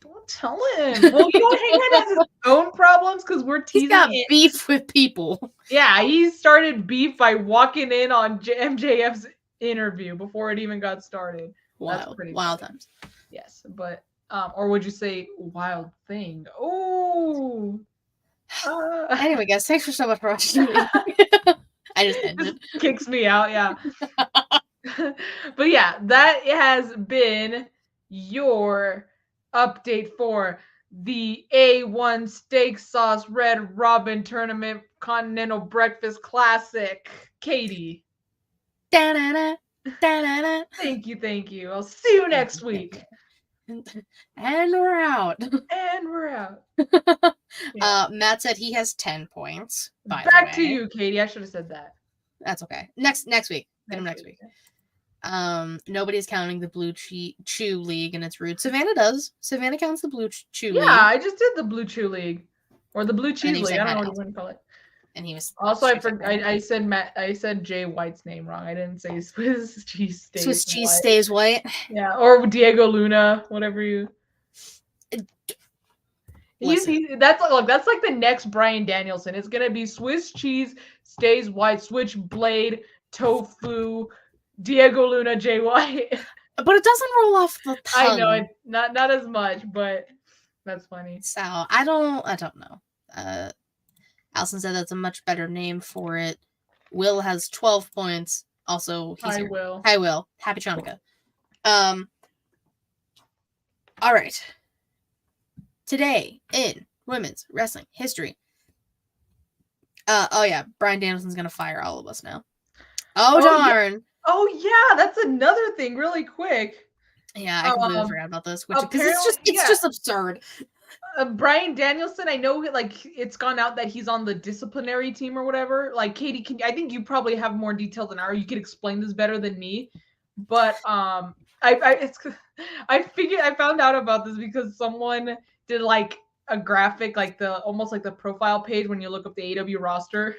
Don't tell him. Well, you know, Hangman has his own problems because we're teasing. He's got beef with people. Yeah, he started beef by walking in on MJF's interview before it even got started. Wild times. Yes, but or would you say wild thing? Oh. Anyway, guys, thanks for so much for watching. I just ended. Kicks me out, yeah. But yeah, that has been your update for the A1 Steak Sauce Red Robin Tournament Continental Breakfast Classic. Katie. Da-da-da, da-da-da. Thank you. I'll see you next week. And we're out. Yeah. Matt said he has 10 points. Back to you, Katie. I should have said that. That's okay. Next week. Get him next week. Nobody's counting the Blue Chew League and its roots. Savannah does. Savannah counts the Blue Chew League. Yeah, I just did the Blue Chew League. Or the Blue Cheese League. I don't know what you want to call it. And he was also I said Jay White's name wrong. I didn't say Swiss cheese stays Swiss cheese stays white. Yeah, or Diego Luna, whatever you. That's like the next Bryan Danielson. It's gonna be Swiss cheese stays white, switchblade, tofu, Diego Luna, Jay White. But it doesn't roll off the tongue. I know it, not as much, but that's funny. So I don't know. Allison said that's a much better name for it. Will has 12 points. Also, he's here. Will. Hi, Will. Happy Chanukah. All right. Today in women's wrestling history. Oh yeah, Bryan Danielson's gonna fire all of us now. Oh darn. Yeah. Oh yeah, that's another thing. Really quick. Yeah, I completely forgot about this. Because it's just absurd. Bryan Danielson, I know like it's gone out that he's on the disciplinary team or whatever. Like Katie, I think you probably have more details than I, or you could explain this better than me. But I found out about this because someone did like a graphic, like almost like the profile page when you look up the AEW roster,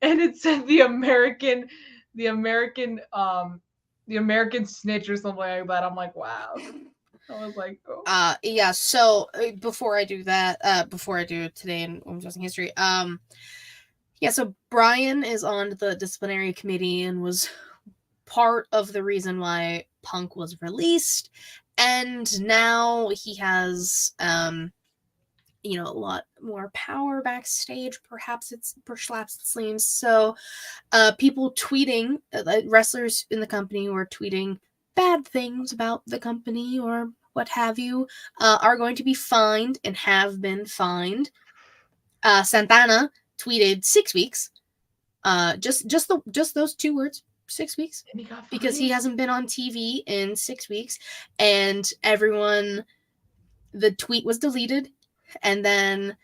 and it said the American snitch or something like that. I'm like, wow. I was like, oh. Yeah. So before I do that, before I do today in women's wrestling history, yeah. So Bryan is on the disciplinary committee and was part of the reason why Punk was released, and now he has, a lot more power backstage. Perhaps it's slaps it seems. So, people tweeting, wrestlers in the company who are tweeting bad things about the company or what have you, are going to be fined and have been fined. Santana tweeted 6 weeks. Just those 2 words, 6 weeks, because he hasn't been on TV in 6 weeks, and everyone the tweet was deleted, and then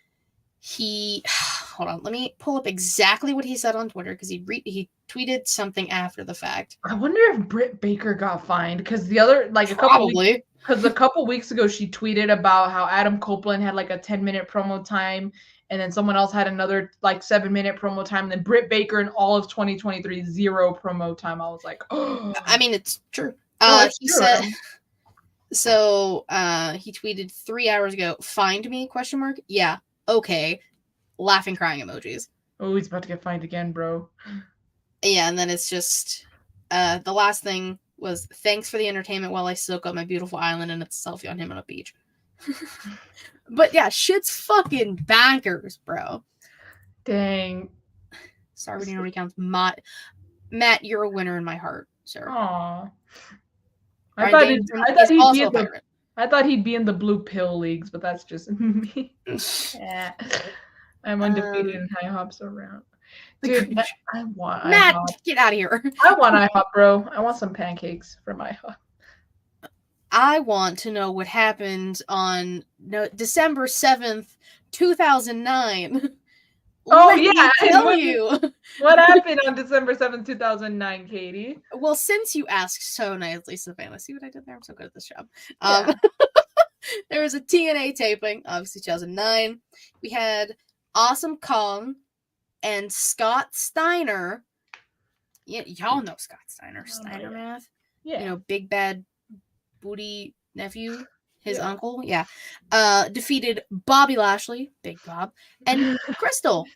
he hold on, let me pull up exactly what he said on Twitter, because he tweeted something after the fact. I wonder if Britt Baker got fined, because the other like Probably. a couple weeks ago she tweeted about how Adam Copeland had like a 10-minute promo time, and then someone else had another like 7-minute promo time, and then Britt Baker in all of 2023 0 promo time. I was like, oh. I mean, it's true. He true. said so. He tweeted 3 hours ago. Find me? ? Yeah. Okay. Laughing, crying emojis. Oh, he's about to get fined again, bro. Yeah, and then it's just the last thing was, thanks for the entertainment while I soak up my beautiful island, and it's a selfie on him on a beach. But yeah, shit's fucking bankers, bro. Dang. Sorry, we didn't recount. Matt, you're a winner in my heart, sir. Aww. I thought he'd be in the blue pill leagues, but that's just me. Yeah. I'm undefeated in high hops around. Dude, I want Matt, IHOP. Get out of here. I want IHOP, bro. I want some pancakes from IHOP. I want to know what happened on December 7th, 2009. Oh, yeah. Tell you. What happened on December 7th, 2009, Katie? Well, since you asked so nicely, Savannah, see what I did there? I'm so good at this job. Yeah. There was a TNA taping, obviously 2009. We had Awesome Kong and Scott Steiner. Yeah, y'all know Scott Steiner. Steiner Math. Yeah. You know, big bad booty nephew, his uncle. Yeah. Defeated Bobby Lashley, Big Bob, and Crystal.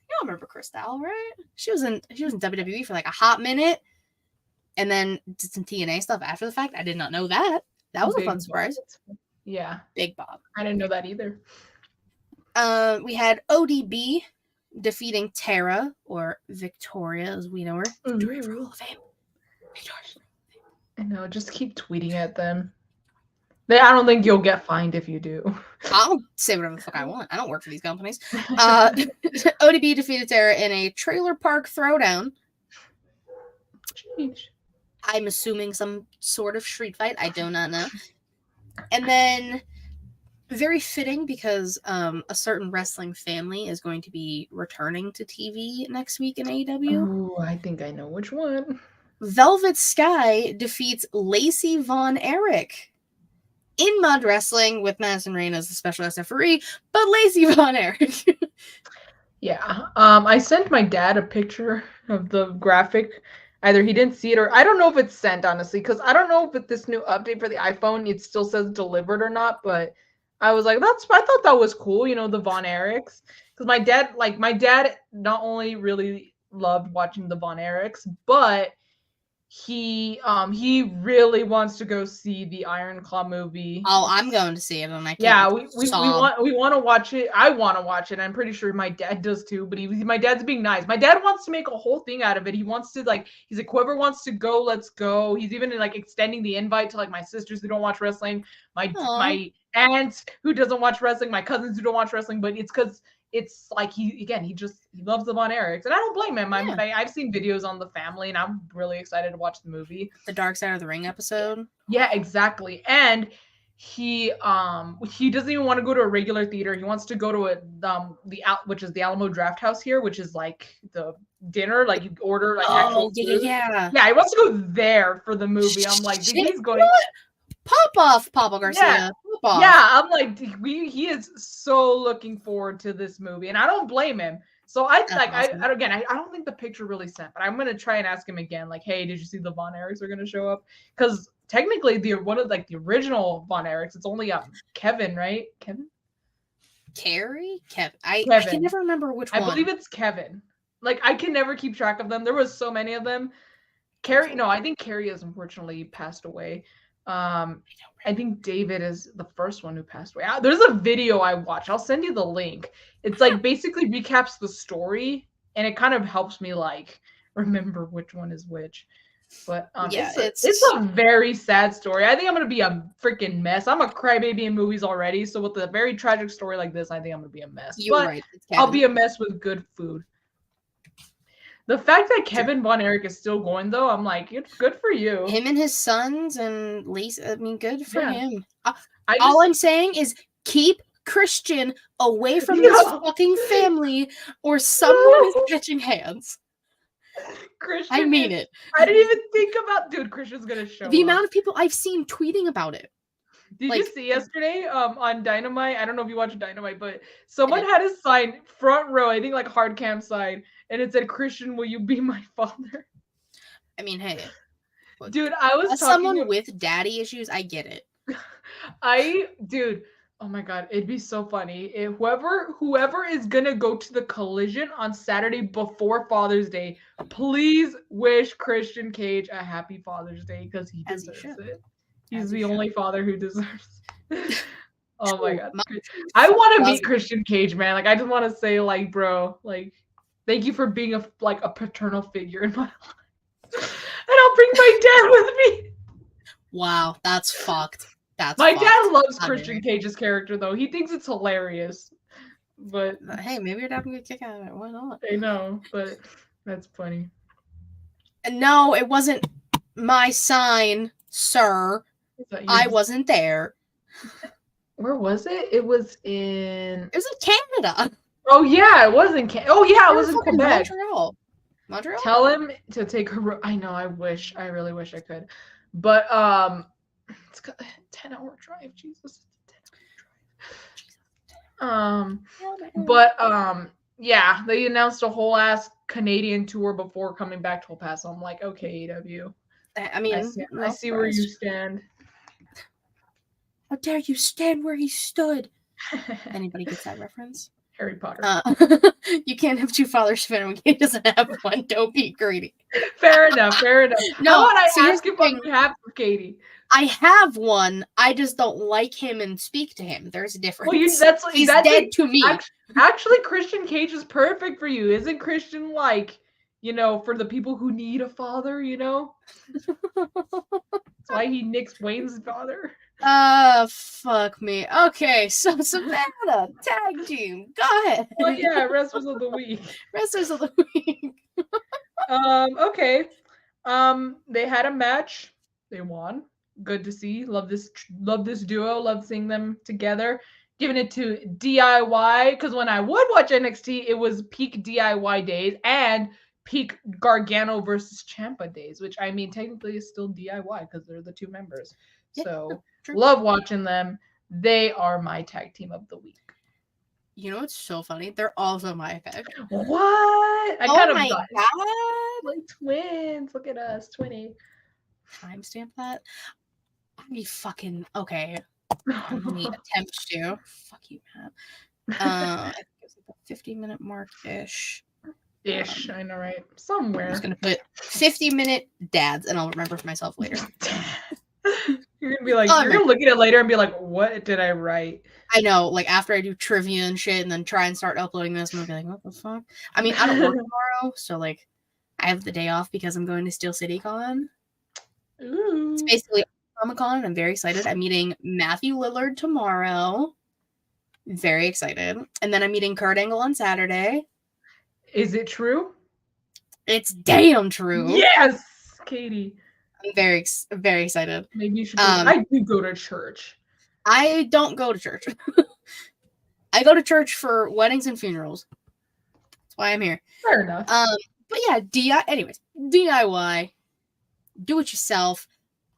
Y'all remember Crystal, right? She was in WWE for like a hot minute, and then did some TNA stuff after the fact. I did not know that. That was a fun surprise. Yeah. Big Bob. I didn't know that either. We had ODB defeating Tara, or Victoria as we know her. Victoria for Hall of Fame. Victoria. I know, just keep tweeting at them. I don't think you'll get fined if you do. I'll say whatever the fuck I want. I don't work for these companies. ODB defeated Tara in a trailer park throwdown. Jeez. I'm assuming some sort of street fight. I do not know. And then, very fitting, because a certain wrestling family is going to be returning to TV next week in AEW. Oh, I think I know which one. Velvet Sky defeats Lacey Von Erich in Mud Wrestling with Madison Rain as the special guest referee, but Lacey Von Erich. Yeah. I sent my dad a picture of the graphic. Either he didn't see it, or I don't know if it's sent, honestly, because I don't know if with this new update for the iPhone it still says delivered or not. But I was like, I thought that was cool, you know, the Von Erichs, because my dad not only really loved watching the Von Erichs, but he really wants to go see the Iron Claw movie. Oh, I'm going to see it, and I can't. Yeah, we want to watch it. I want to watch it. I'm pretty sure my dad does too. But my dad's being nice. My dad wants to make a whole thing out of it. He wants to he's like, whoever wants to go, let's go. He's even like extending the invite to like my sisters who don't watch wrestling, my aunts who doesn't watch wrestling, my cousins who don't watch wrestling. But it's because it's like he loves the Von Erichs, and I don't blame him. I've seen videos on the family, and I'm really excited to watch the movie. The Dark Side of the Ring episode. Yeah, exactly. And he doesn't even want to go to a regular theater. He wants to go to which is the Alamo Draft House here, which is like the dinner, like you order like actual food. Yeah. He wants to go there for the movie. I'm like, he's going. What? Pop off, Papa Garcia. Yeah. Yeah, I'm like, he is so looking forward to this movie, and I don't blame him. So I don't think the picture really sent, but I'm gonna try and ask him again, like, hey, did you see the Von Erichs are gonna show up? Because technically, the original Von Erichs, it's only Kevin, right? Kevin? Carrie? Kevin. I can never remember which one. I believe it's Kevin. Like, I can never keep track of them. There was so many of them. I think Carrie has unfortunately passed away. I think David is the first one who passed away. There's a video I watched. I'll send you the link. It's like basically recaps the story, and it kind of helps me like remember which one is which. But it's a very sad story. I think I'm gonna be a freaking mess. I'm a crybaby in movies already, so with a very tragic story like this, I think I'm gonna be a mess. You're right. I'll be a mess with good food. The fact that Kevin Von Erich is still going, though, I'm like, it's good for you. Him and his sons and Lisa, I mean, good for him. All I'm saying is keep Christian away from this fucking family or someone is catching hands. Christian, I mean it. I didn't even think about, dude, Christian's gonna show the up. amount of people I've seen tweeting about it. Did you see yesterday on Dynamite? I don't know if you watched Dynamite, but someone had a sign front row, I think like hard cam side, and it said, "Christian, will you be my father?" I mean, hey, dude, I was as someone with daddy issues, I get it. Dude, oh my god, it'd be so funny if whoever is gonna go to the collision on Saturday before Father's Day, please wish Christian Cage a happy Father's Day because he deserves it. He's the only father who deserves. Oh my god, I want to meet Christian Cage, man. Like, I just want to say, like, bro, like, thank you for being a paternal figure in my life, and I'll bring my dad with me. Wow, that's fucked. My dad loves Christian Cage's character, though. He thinks it's hilarious. But hey, maybe your dad can get a kick out of it. Why not? I know, but that's funny. No, it wasn't my sign, sir. I wasn't there. Where was it? It was in Canada. Oh yeah, it was in Canada. Oh yeah, it was in Quebec. Montreal. Tell him to take her. I know. I really wish I could. But it's got a 10-hour drive. Jesus. 10-hour drive. Yeah, they announced a whole ass Canadian tour before coming to El Paso. I'm like, okay, AW. I mean, I see where you stand. How dare you stand where he stood? Anybody gets that reference? Harry Potter. You can't have two fathers, Finn. He doesn't have one. Don't be greedy. Fair enough. No, what I ask if you have for Katie. I have one. I just don't like him and speak to him. There's a difference. Well, he's dead to me. Actually, Christian Cage is perfect for you. Isn't Christian like, for the people who need a father, That's why he nicks Wayne's father. Fuck me. Okay, so Savannah, tag team. Go ahead. Well, yeah, wrestlers of the week. Okay. They had a match. They won. Good to see. Love this duo. Love seeing them together. Giving it to DIY, because when I would watch NXT, it was peak DIY days and peak Gargano versus Ciampa days, which I mean technically is still DIY because they're the two members. So love watching them. They are my tag team of the week. You know what's so funny? They're also my pick. What? My God. Like twins. Look at us, twinny. Timestamp that. I'd be fucking okay. Let me attempt to. Fuck you, Matt. I think it was like a 50-minute mark ish. I know, right? Somewhere. I'm just gonna put 50-minute dads, and I'll remember for myself later. You're gonna be like, you're gonna look at it later and be like, what did I write? I know, like after I do trivia and shit, and then try and start uploading this, I'm gonna be like, what the fuck? I mean, I don't work tomorrow, so like, I have the day off because I'm going to Steel City Con. Ooh. It's basically Comic-Con. I'm very excited. I'm meeting Matthew Lillard tomorrow. Very excited. And then I'm meeting Kurt Angle on Saturday. Is it true? It's damn true. Yes, Katie. I'm very, very excited. Maybe you should. I do go to church. I don't go to church. I go to church for weddings and funerals. That's why I'm here. Fair enough. But yeah, DIY. Do it yourself.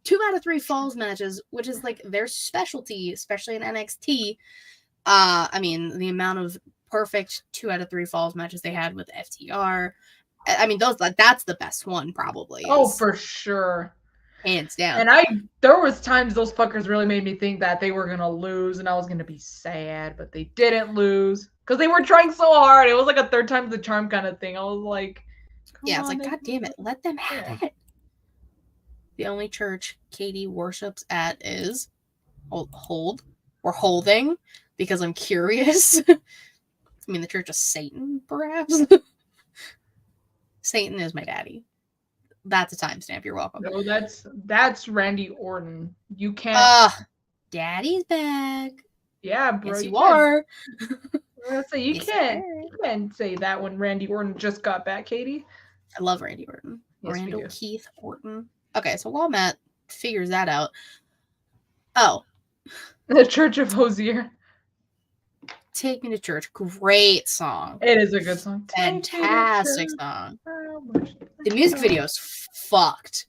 2 out of 3 falls matches, which is like their specialty, especially in NXT. I mean, the amount of perfect 2 out of 3 falls matches they had with FTR. I mean, that's the best one probably. Oh, for sure. Hands down. And there was times those fuckers really made me think that they were gonna lose and I was gonna be sad, but they didn't lose because they were trying so hard. It was like a third time's the charm kind of thing. I was like, yeah, it's like, God damn it, let them have it. The only church Katie worships at is we're holding because I'm curious. I mean, the Church of Satan, perhaps. Satan is my daddy. That's a timestamp. You're welcome. No, that's Randy Orton. You can't. Daddy's back. Yeah, bro. Yes, you are. So you can't say that when Randy Orton just got back, Katie. I love Randy Orton. Yes, Randall Keith Orton. Okay, so while Matt figures that out. Oh. The Church of Hosier. Take Me to Church. Great song. It is a good song. Fantastic song. The music video is fucked.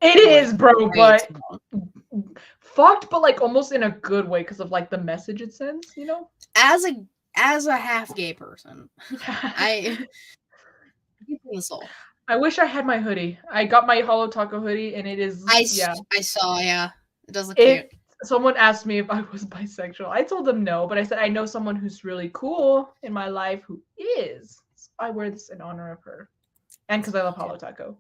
It is, bro, but fucked, but like almost in a good way because of like the message it sends, you know? As a half gay person, I I wish I had my hoodie. I got my Holo Taco hoodie, and it is. I saw. Yeah, it does look cute. Someone asked me if I was bisexual. I told them no, but I said I know someone who's really cool in my life who is. So I wear this in honor of her, and because I love Holo Taco.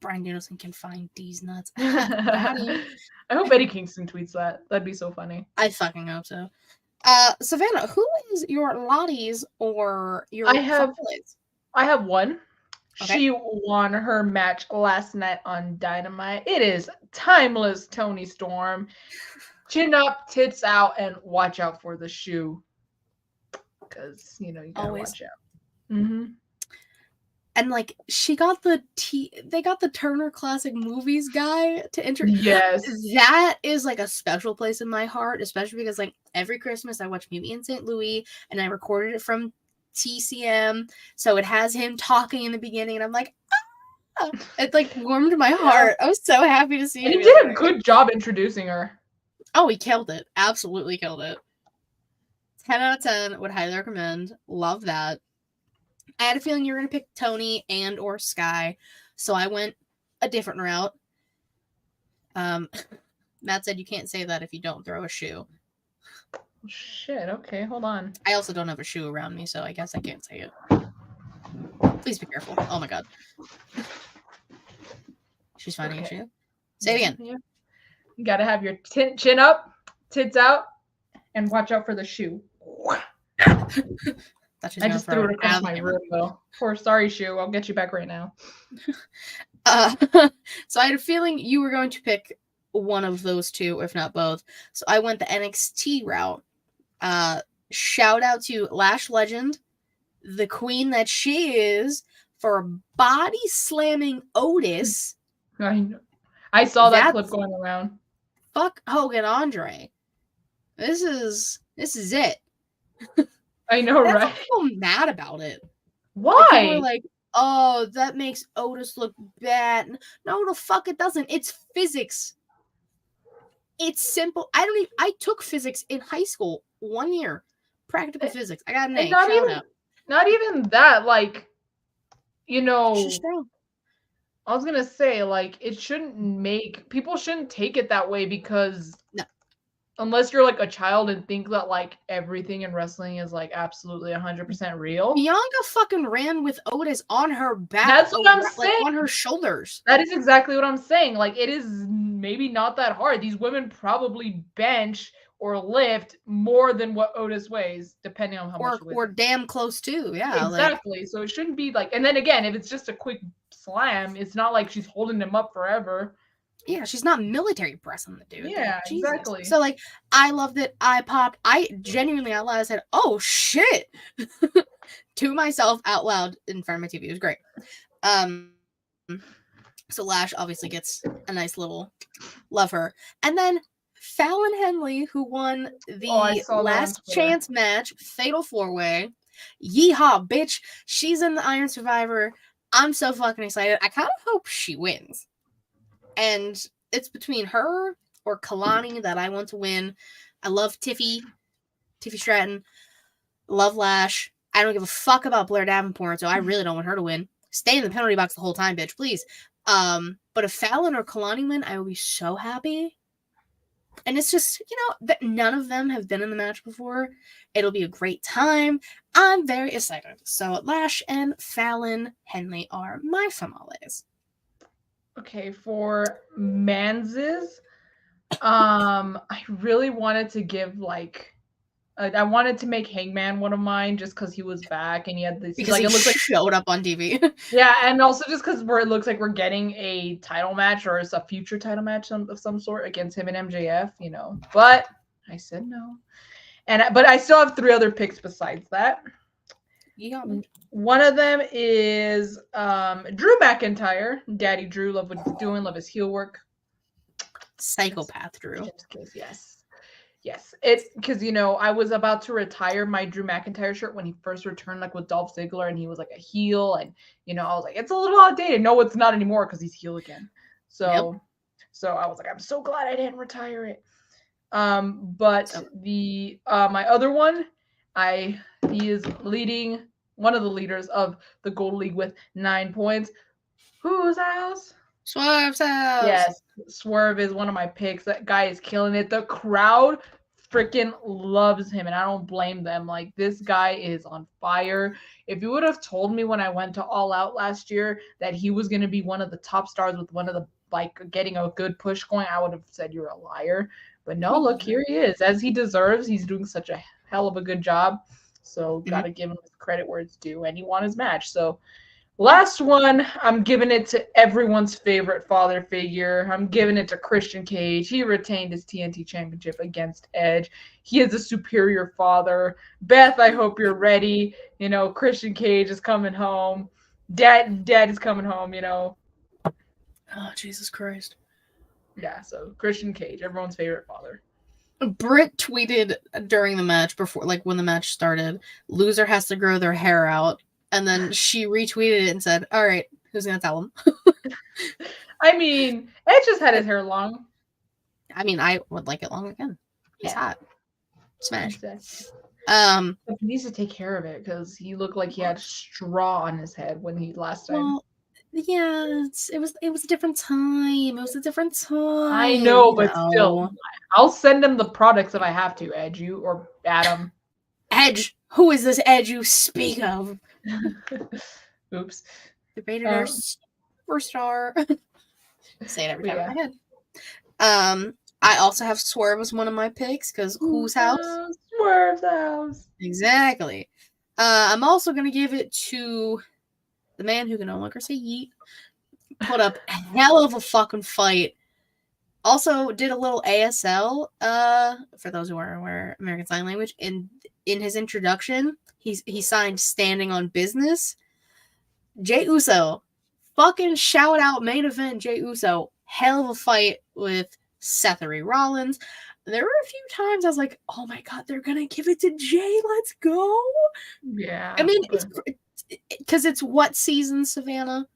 Brian Danielson can find these nuts. I hope Eddie Kingston tweets that. That'd be so funny. I fucking hope so. Savannah, who is your Lotties or your? I have one. Okay. She won her match last night on Dynamite. It is timeless Toni Storm. Chin up, tits out, and watch out for the shoe. Because, you gotta watch out. Mm-hmm. And like they got the Turner Classic Movies guy to introduce. Yes. That is like a special place in my heart, especially because like every Christmas I watch Meet Me in St. Louis and I recorded it from TCM. So it has him talking in the beginning and I'm like, ah! It like warmed my heart. I was so happy to see him. He did a good job introducing her. Oh, he killed it. Absolutely killed it. 10 out of 10. Would highly recommend. Love that. I had a feeling you were going to pick Toni and or Sky, so I went a different route. Matt said you can't say that if you don't throw a shoe. Shit, okay, hold on. I also don't have a shoe around me, so I guess I can't say it. Please be careful. Oh my god. She's finding a shoe. Say it again. Yeah. You gotta have your chin up, tits out, and watch out for the shoe. I just threw it across my room, though. Poor sorry, shoe. I'll get you back right now. So I had a feeling you were going to pick one of those two, if not both. So I went the NXT route. Shout out to Lash Legend, the queen that she is, for body slamming Otis. I know. I saw that clip going around. Fuck Hogan Andre. This is it. I know, right? I'm mad about it. Why? People were like, oh, that makes Otis look bad. No, the fuck it doesn't. It's physics. It's simple. I took physics in high school 1 year. Practical physics. I got an A. Not even that, like, She's strong. I was gonna say, like, people shouldn't take it that way because unless you're like a child and think that like everything in wrestling is like absolutely 100% real. Bianca fucking ran with Otis on her back. That's what I'm saying. On her shoulders. That is exactly what I'm saying. Like, it is maybe not that hard. These women probably bench or lift more than what Otis weighs, depending on how much. Or damn close to, yeah. Exactly. So it shouldn't be like. And then again, if it's just a quick slam, it's not like she's holding him up forever. Yeah, she's not military pressing the dude. Yeah, exactly. So like, I loved it. I popped. I genuinely out loud said, "Oh shit," to myself out loud in front of my TV. It was great. So Lash obviously gets a nice little love her, and then Fallon Henley, who won the last chance match, Fatal 4-Way. Yeehaw, bitch! She's in the Iron Survivor. I'm so fucking excited. I kind of hope she wins. And it's between her or Kalani that I want to win. I love Tiffy Stratton. Love Lash. I don't give a fuck about Blair Davenport, so I really don't want her to win. Stay in the penalty box the whole time, bitch, please. But if Fallon or Kalani win, I will be so happy. And it's just, that none of them have been in the match before. It'll be a great time. I'm very excited. So Lash and Fallon Henley are my famales. Okay, for Manses, I really wanted to give I wanted to make Hangman one of mine just because he was back and he had this. Because he showed up on TV. Yeah, and also just because it looks like we're getting a title match or it's a future title match of some sort against him and MJF, But I said no, but I still have 3 other picks besides that. You got me. One of them is Drew McIntyre. Daddy Drew, love what he's doing, love his heel work. Psychopath Drew. Yes. Yes. It's because, you know, I was about to retire my Drew McIntyre shirt when he first returned, like with Dolph Ziggler, and he was like a heel. And, you know, I was like, it's a little outdated. No, it's not anymore because he's heel again. So I was like, I'm so glad I didn't retire it. But the my other one, he is leading, one of the leaders of the Gold League with 9 points. Whose house? Swerve's house. Yes, Swerve is one of my picks. That guy is killing it. The crowd freaking loves him, and I don't blame them. Like, this guy is on fire. If you would have told me when I went to All Out last year that he was going to be one of the top stars with one of the, like, getting a good push going, I would have said you're a liar. But no, look, here he is, as he deserves. He's doing such a hell of a good job. So gotta give him credit where it's due, and he won his match. So last one, I'm giving it to everyone's favorite father figure. I'm giving it to Christian Cage. He retained his TNT Championship against Edge. He is a superior father. Beth, I hope you're ready. You know, Christian Cage is coming home. Dad is coming home, you know. Oh, Jesus Christ. Yeah, so Christian Cage, everyone's favorite father. Britt tweeted during the match, before, like, when the match started, loser has to grow their hair out. And then she retweeted it and said, all right, who's going to tell him? I mean, Edge just had his hair long. I mean, I would like it long again. He's hot. Smash. He needs to take care of it because he looked like he had straw on his head when he last time. Well, yeah, it was a different time. It was a different time. I know, but still, I'll send him the products if I have to. Edge, you or Adam. Edge, who is this Edge you speak of? Oops. The rated R superstar. Say it every time in my head. I also have Swerve as one of my picks because whose house? Swerve's house. Exactly. I'm also gonna give it to the man who can no longer say yeet. Put up a hell of a fucking fight. Also did a little ASL, for those who are aware American Sign Language. In his introduction, he signed Standing on Business. Jey Uso. Fucking shout out main event Jey Uso. Hell of a fight with Seth Rollins. There were a few times I was like, oh my god, they're gonna give it to Jey. Let's go. Yeah. I mean, because it's what season, Savannah?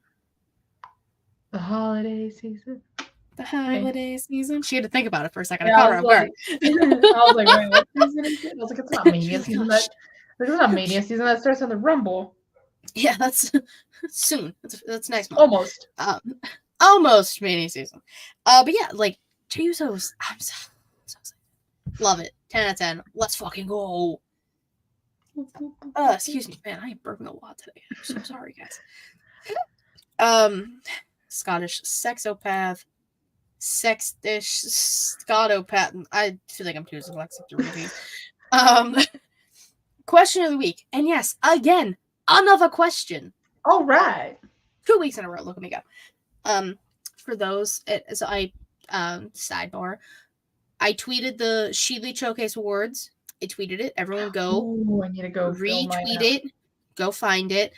The holiday season. The holiday season. She had to think about it for a second. Yeah, I was like, wait, what season is it? I was like, it's not Mania season. It's not Mania season. That starts on the Rumble. Yeah, that's soon. That's next month. Almost. Almost Mania season. But yeah, like, Jey Uso's, I'm so excited. Love it. 10 out of 10. Let's fucking go. Excuse me, man. I am burping a lot today. I'm so sorry, guys. Scottish sexopath, sextish scotopath. I feel like I'm too dyslexic to read these. Question of the week, and yes, again, another question. All right. 2 weeks in a row. Look at me go. For those, so I sidebar. I tweeted the She Elite Showcase Awards. I tweeted it. Everyone go. Ooh, I need to go retweet it. Go find it.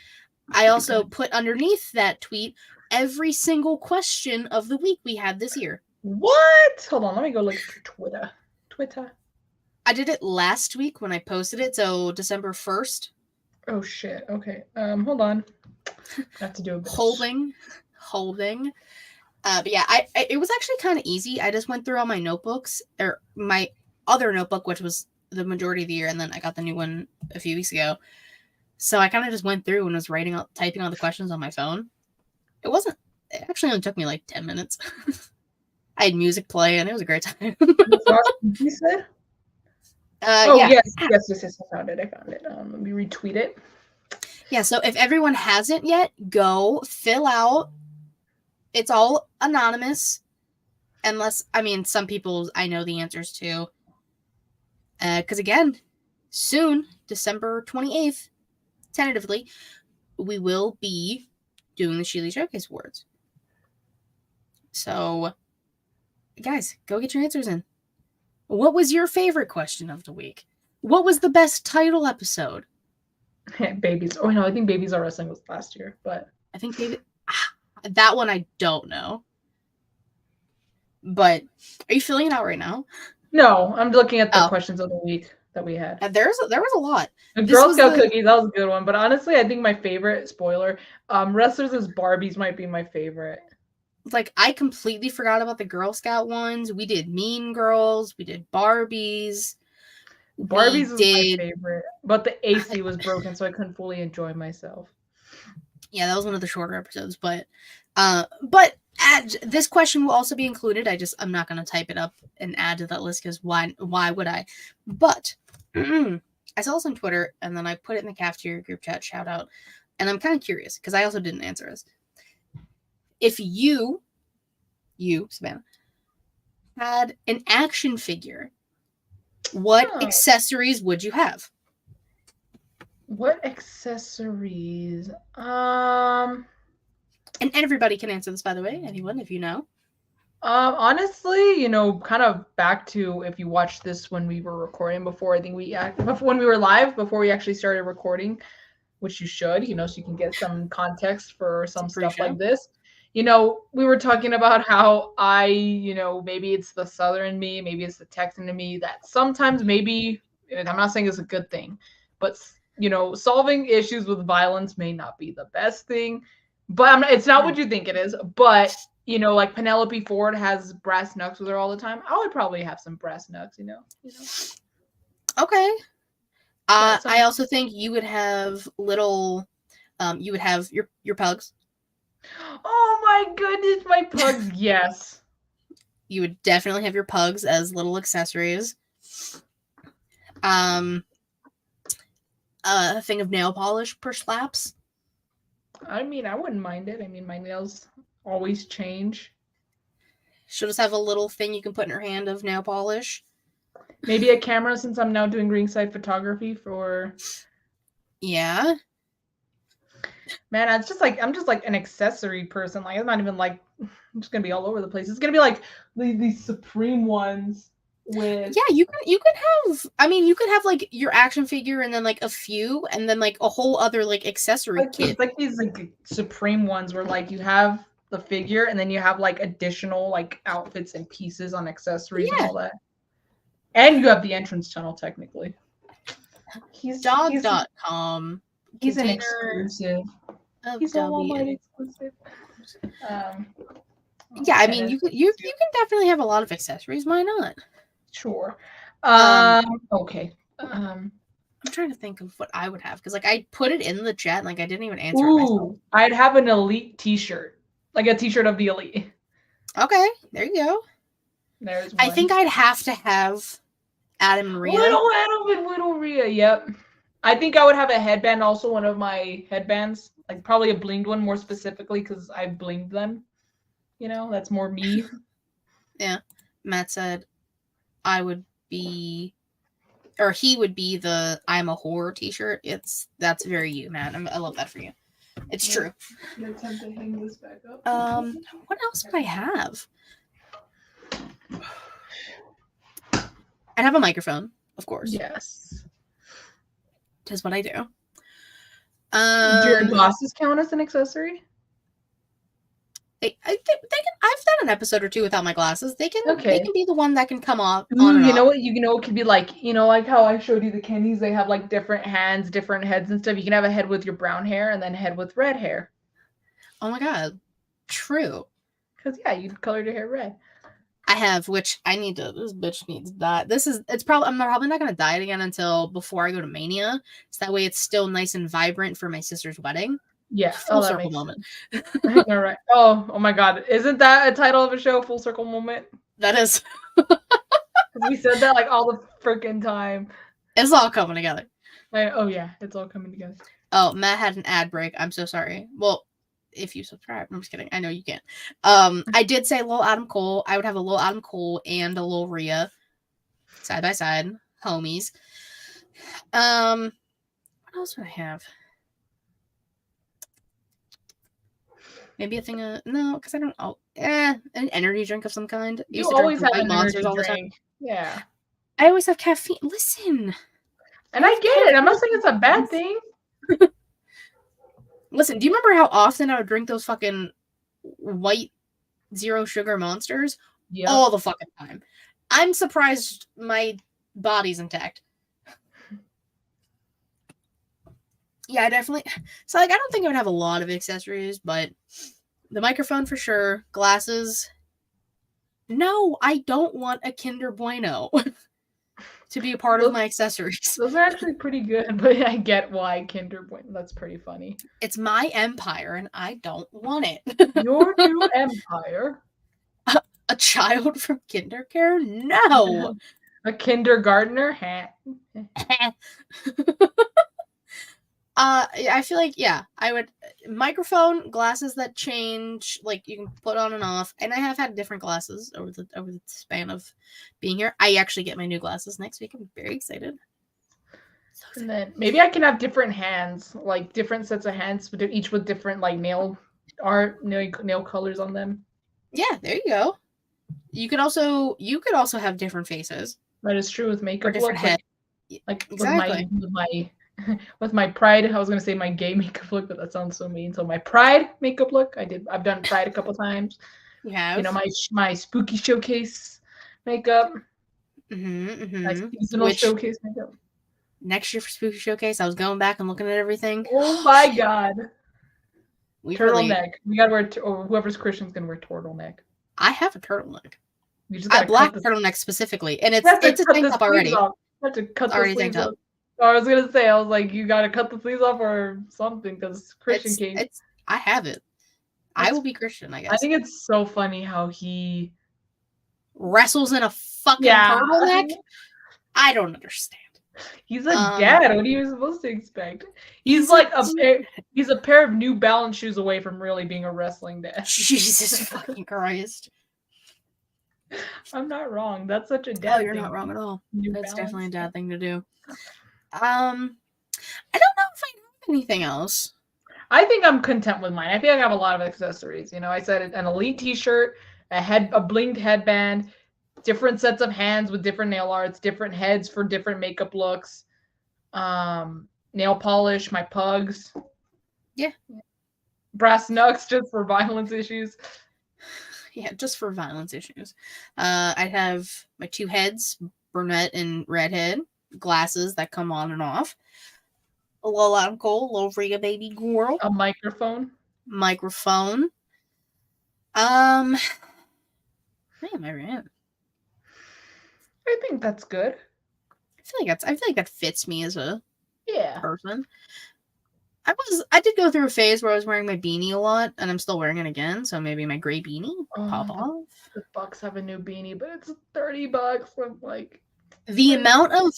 I also put underneath that tweet every single question of the week we had this year. What? Hold on. Let me go look for Twitter. I did it last week when I posted it. So December 1st. Oh, shit. Okay. Hold on. I have to do a bit. Holding. But yeah, it was actually kind of easy. I just went through all my notebooks, or my other notebook, which was the majority of the year, and then I got the new one a few weeks ago. So I kind of just went through and was typing all the questions on my phone. It actually only took me like 10 minutes. I had music play and it was a great time. You said? Yeah. Yes, I found it. Let me retweet it. Yeah, so if everyone hasn't yet, go fill out. It's all anonymous. Unless, I mean, some people I know the answers to. Because again, soon, December 28th, tentatively, we will be doing the She Elite Showcase Awards. So, guys, go get your answers in. What was your favorite question of the week? What was the best title episode? Babies. Oh no, I think Babies Are Wrestling was last year, but I think that one I don't know. But are you filling it out right now? no, I'm looking at the questions of the week that we had. There was a lot. The Girl Scout cookies, that was a good one. But honestly, I think my favorite, spoiler, Wrestlers as Barbies might be my favorite. Like, I completely forgot about the Girl Scout ones. We did Mean Girls. We did Barbies. Barbies was my favorite. But the AC was broken, so I couldn't fully enjoy myself. Yeah, that was one of the shorter episodes. But this question will also be included. I'm not going to type it up and add to that list because why would I? But I saw this on Twitter, and then I put it in the cafeteria group chat, shout out. And I'm kind of curious because I also didn't answer this. If you, Savannah, had an action figure, what accessories would you have? What accessories? And everybody can answer this, by the way. Anyone, if you know. Honestly, kind of back to if you watched this when we were recording before, I think when we were live, before we actually started recording, which you should, so you can get some context for some stuff like this. We were talking about how I, maybe it's the Southern me, maybe it's the Texan in me that sometimes maybe, I'm not saying it's a good thing, but, solving issues with violence may not be the best thing, but it's not what you think it is. But, like Penelope Ford has brass knucks with her all the time. I would probably have some brass knucks, Okay. I also think you would have little, you would have your pugs. Oh my goodness, my pugs, yes. You would definitely have your pugs as little accessories. A thing of nail polish per slaps. I mean, I wouldn't mind it. I mean, my nails always change. She'll just have a little thing you can put in her hand of nail polish. Maybe a camera, since I'm now doing ringside photography for... Yeah. Man, I'm just like an accessory person. Like, I'm not even like, I'm just gonna be all over the place. It's gonna be like these Supreme ones with... Yeah, you could have, I mean, you could have like your action figure and then like a few and then like a whole other like accessory kit. It's like these like Supreme ones where like you have the figure and then you have like additional like outfits and pieces on accessories and all that. And you have the entrance tunnel technically. Dog.com. He's an exclusive. He's a Walmart exclusive. Yeah, I mean, you can definitely have a lot of accessories. Why not? Sure. Okay. I'm trying to think of what I would have because, like, I put it in the chat and, like, I didn't even answer it myself. I'd have an Elite T-shirt, like a T-shirt of the Elite. Okay, there you go. There's one. I think I'd have to have Adam and Rhea. Little Adam and Little Rhea. Yep. I think I would have a headband, also one of my headbands, like probably a blinged one more specifically because I blinged them. That's more me. Yeah. Matt said he would be the I'm a whore t-shirt. That's very you, Matt. I love that for you. It's true. It's time to hang this back up. What else would I have? I'd have a microphone, of course. Yes. Is what I do. Do your glasses count as an accessory? I think they can. I've done an episode or two without my glasses. They can. Okay. They can be the one that can come off. You know what? It could be like, like how I showed you the Kennys. They have like different hands, different heads and stuff. You can have a head with your brown hair and then a head with red hair. Oh my god, true. Because you colored your hair red. I have, which I need to. This bitch needs to dye. I'm probably not gonna dye it again until before I go to Mania. So that way it's still nice and vibrant for my sister's wedding. Yeah, full circle moment. All right. Oh my god, isn't that a title of a show? Full circle moment. That is. We said that like all the freaking time. It's all coming together. Oh yeah, it's all coming together. Oh, Matt had an ad break. I'm so sorry. Well, if you subscribe, I'm just kidding. I know you can't. I did say little Adam Cole. I would have a little Adam Cole and a little Rhea side by side, homies. What else would I have? Maybe a thing of no, because I don't. Oh, an energy drink of some kind. You always have an energy drink. All the time. Yeah. I always have caffeine. Listen. And I get it. I'm not saying it's a bad thing. Listen, do you remember how often I would drink those fucking white zero sugar monsters? Yep. All the fucking time. I'm surprised my body's intact. Yeah, I definitely. So, like, I don't think I would have a lot of accessories, but the microphone for sure. Glasses. No, I don't want a Kinder Bueno to be a part of my accessories. Those are actually pretty good, but I get why Kinder Bueno. That's pretty funny. It's my empire, and I don't want it. Your new empire? A child from Kindercare? No. A kindergartner? I feel like, yeah, I would microphone, glasses that change, like you can put on and off, and I have had different glasses over the span of being here. I actually get my new glasses next week. I'm very excited. And then maybe I can have different hands, like different sets of hands, but each with different like nail art, nail colors on them. Yeah, there you go. You could also have different faces. That is true with makeup. Or different head. Like exactly. with my Pride, I was gonna say my gay makeup look, but that sounds so mean. So my Pride makeup look, I've done Pride a couple times. You have? You know, my spooky showcase makeup. My seasonal showcase makeup. Next year for spooky showcase, I was going back and looking at everything. Oh my god. Turtleneck. We gotta wear, or whoever's Christian's gonna wear turtleneck. I have a turtleneck. You just got black turtleneck specifically, and it's a tank top already. You have to cut the sleeves off. I was gonna say, I was like, you gotta cut the sleeves off or something, because Christian came. I have it. I will be Christian, I guess. I think it's so funny how he wrestles in a fucking turtleneck. I don't understand. He's a dad. What are you supposed to expect? He's like he's a pair of New Balance shoes away from really being a wrestling dad. Jesus fucking Christ. I'm not wrong. That's such a dad thing. You're not wrong at all. That's definitely a dad thing to do. I don't know if I have anything else. I think I'm content with mine. I think I have a lot of accessories. You know, I said an elite t-shirt, a blinged headband, different sets of hands with different nail arts, different heads for different makeup looks, nail polish, my pugs. Yeah. Brass knucks just for violence issues. Yeah, just for violence issues. I have my two heads, brunette and redhead, glasses that come on and off. A little uncle, little Rhea baby girl. A microphone. Man, I think that's good. I feel like that fits me as a person. I did go through a phase where I was wearing my beanie a lot, and I'm still wearing it again. So maybe my gray beanie pop off. The Bucks have a new beanie, but it's $30. I'm like, the amount of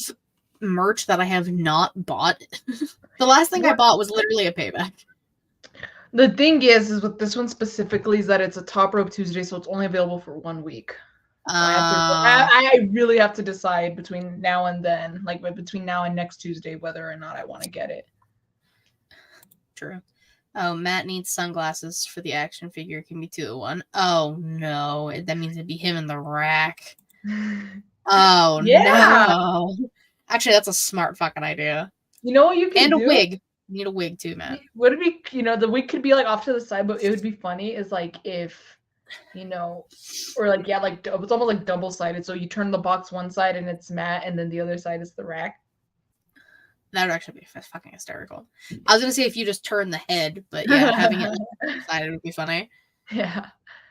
merch that I have not bought. The last thing I bought was literally a payback. The thing is with this one specifically is that it's a Top Rope Tuesday, so it's only available for 1 week. So I really have to decide between now and then, like between now and next Tuesday, whether or not I want to get it. True. Oh, Matt needs sunglasses for the action figure. It can be 2 to 1. Oh no, that means it'd be him in the rack. Oh no. Actually, that's a smart fucking idea. You know what you can do? And a wig. You need a wig too, Matt. Would it be, the wig could be like off to the side, but it would be funny is like if, or like, it's almost like double-sided. So you turn the box one side and it's Matt, and then the other side is the rack. That would actually be fucking hysterical. I was gonna say if you just turn the head, but yeah, having it side would be funny. Yeah.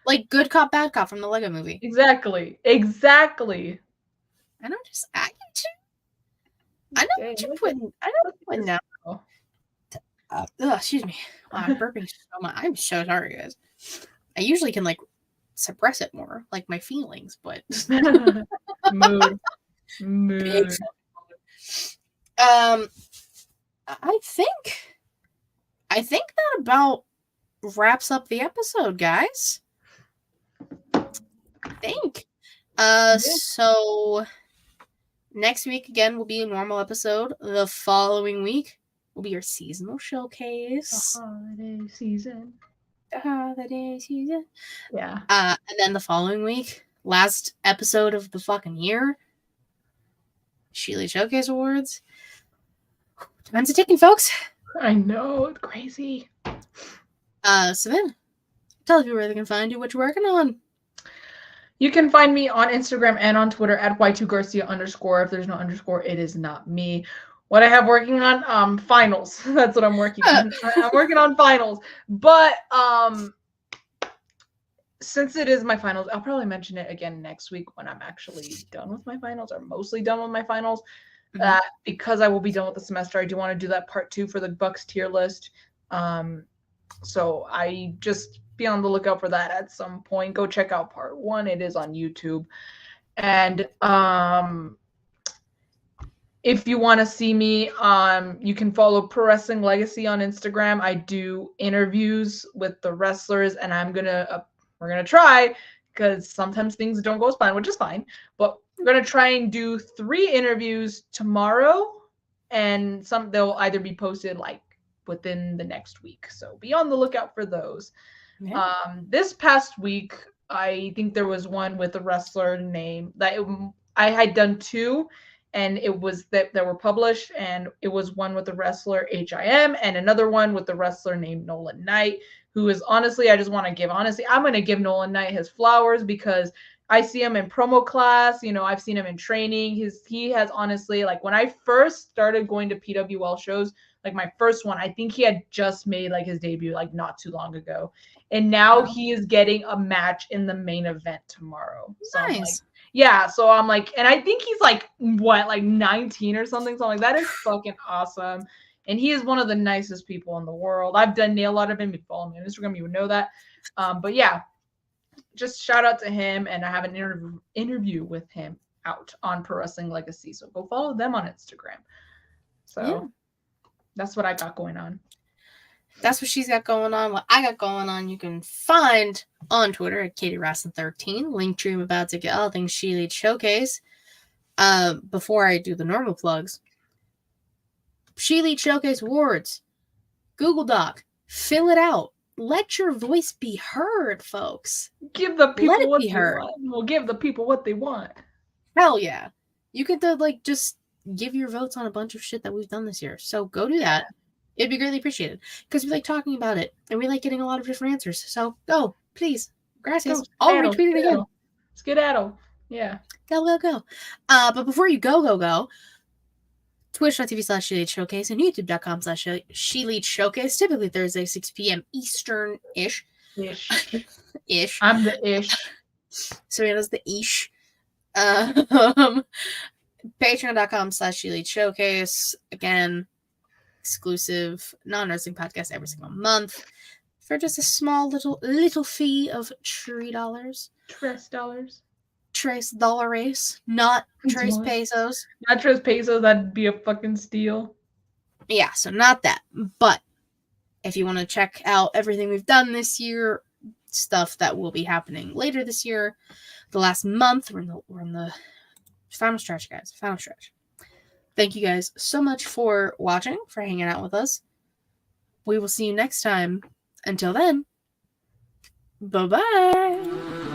Like Good Cop, Bad Cop from the Lego movie. Exactly. I know what you're putting down. Excuse me. Wow, I'm burping so much. I'm so sorry, guys. I usually can like suppress it more, like my feelings, but mood. I think that about wraps up the episode, guys. I think. So next week again will be a normal episode. The following week will be your seasonal showcase. The holiday season. Yeah. And then the following week, last episode of the fucking year, Sheely Showcase Awards. Time's a ticking, folks. I know, it's crazy. Savannah, tell people where they can find you, what you're working on. You can find me on Instagram and on Twitter at Y2Garcia_. If there's no underscore, it is not me. What I have working on, finals. That's what I'm working on. I'm working on finals. But since it is my finals, I'll probably mention it again next week when I'm actually done with my finals, or mostly done with my finals. Because I will be done with the semester, I do want to do that part 2 for the Bucks tier list. So I just be on the lookout for that at some point. Go check out part 1. It is on YouTube. And if you want to see me, you can follow Pro Wrestling Legacy on Instagram. I do interviews with the wrestlers, and we're gonna try, because sometimes things don't go as planned, which is fine. But we're gonna try and do 3 interviews tomorrow, and they'll either be posted like within the next week. So be on the lookout for those. Yeah. This past week, I think there was one with a wrestler named I had done 2. And it was that were published, and it was one with the wrestler HIM and another one with the wrestler named Nolan Knight, who is honestly, I'm going to give Nolan Knight his flowers, because I see him in promo class. I've seen him in training. He has honestly, like, when I first started going to PWL shows, like my first one, I think he had just made like his debut like not too long ago. And now he is getting a match in the main event tomorrow. So nice. So I'm like, and I think he's like, what, like 19 or something. So I'm like, that is fucking awesome. And he is one of the nicest people in the world. I've done nail art of him. If you follow me on Instagram, you would know that. But yeah, just shout out to him. And I have an interview with him out on Pro Wrestling Legacy. So go follow them on Instagram. So that's what I got going on. That's what she's got going on. What I got going on, you can find on Twitter at KatieRasslin13. Linktree, I'm about to get all things She Leads Showcase. Before I do the normal plugs, She Leads Showcase Awards. Google Doc. Fill it out. Let your voice be heard, folks. Give the people what they want. We'll give the people what they want. Hell yeah. You get to just give your votes on a bunch of shit that we've done this year. So go do that. It'd be greatly appreciated, because we like talking about it and we like getting a lot of different answers. So go, please. Gracias. I'll retweet it again. Skedaddle. Yeah. Go. But before you go, twitch.tv/SheLeadsShowcase and youtube.com/SheLeadsShowcase, typically Thursday, 6 p.m. Eastern-ish. Ish. I'm the ish. Serena's the ish. Patreon.com/SheLeadsShowcase. Again, exclusive non-wrestling podcast every single month for just a small little fee of $3. Tres dollars, not Tres pesos. Not Tres pesos, that'd be a fucking steal. Yeah, so not that. But if you want to check out everything we've done this year, stuff that will be happening later this year, the last month, we're in the final stretch, guys. Final stretch. Thank you guys so much for watching, for hanging out with us. We will see you next time. Until then, bye-bye.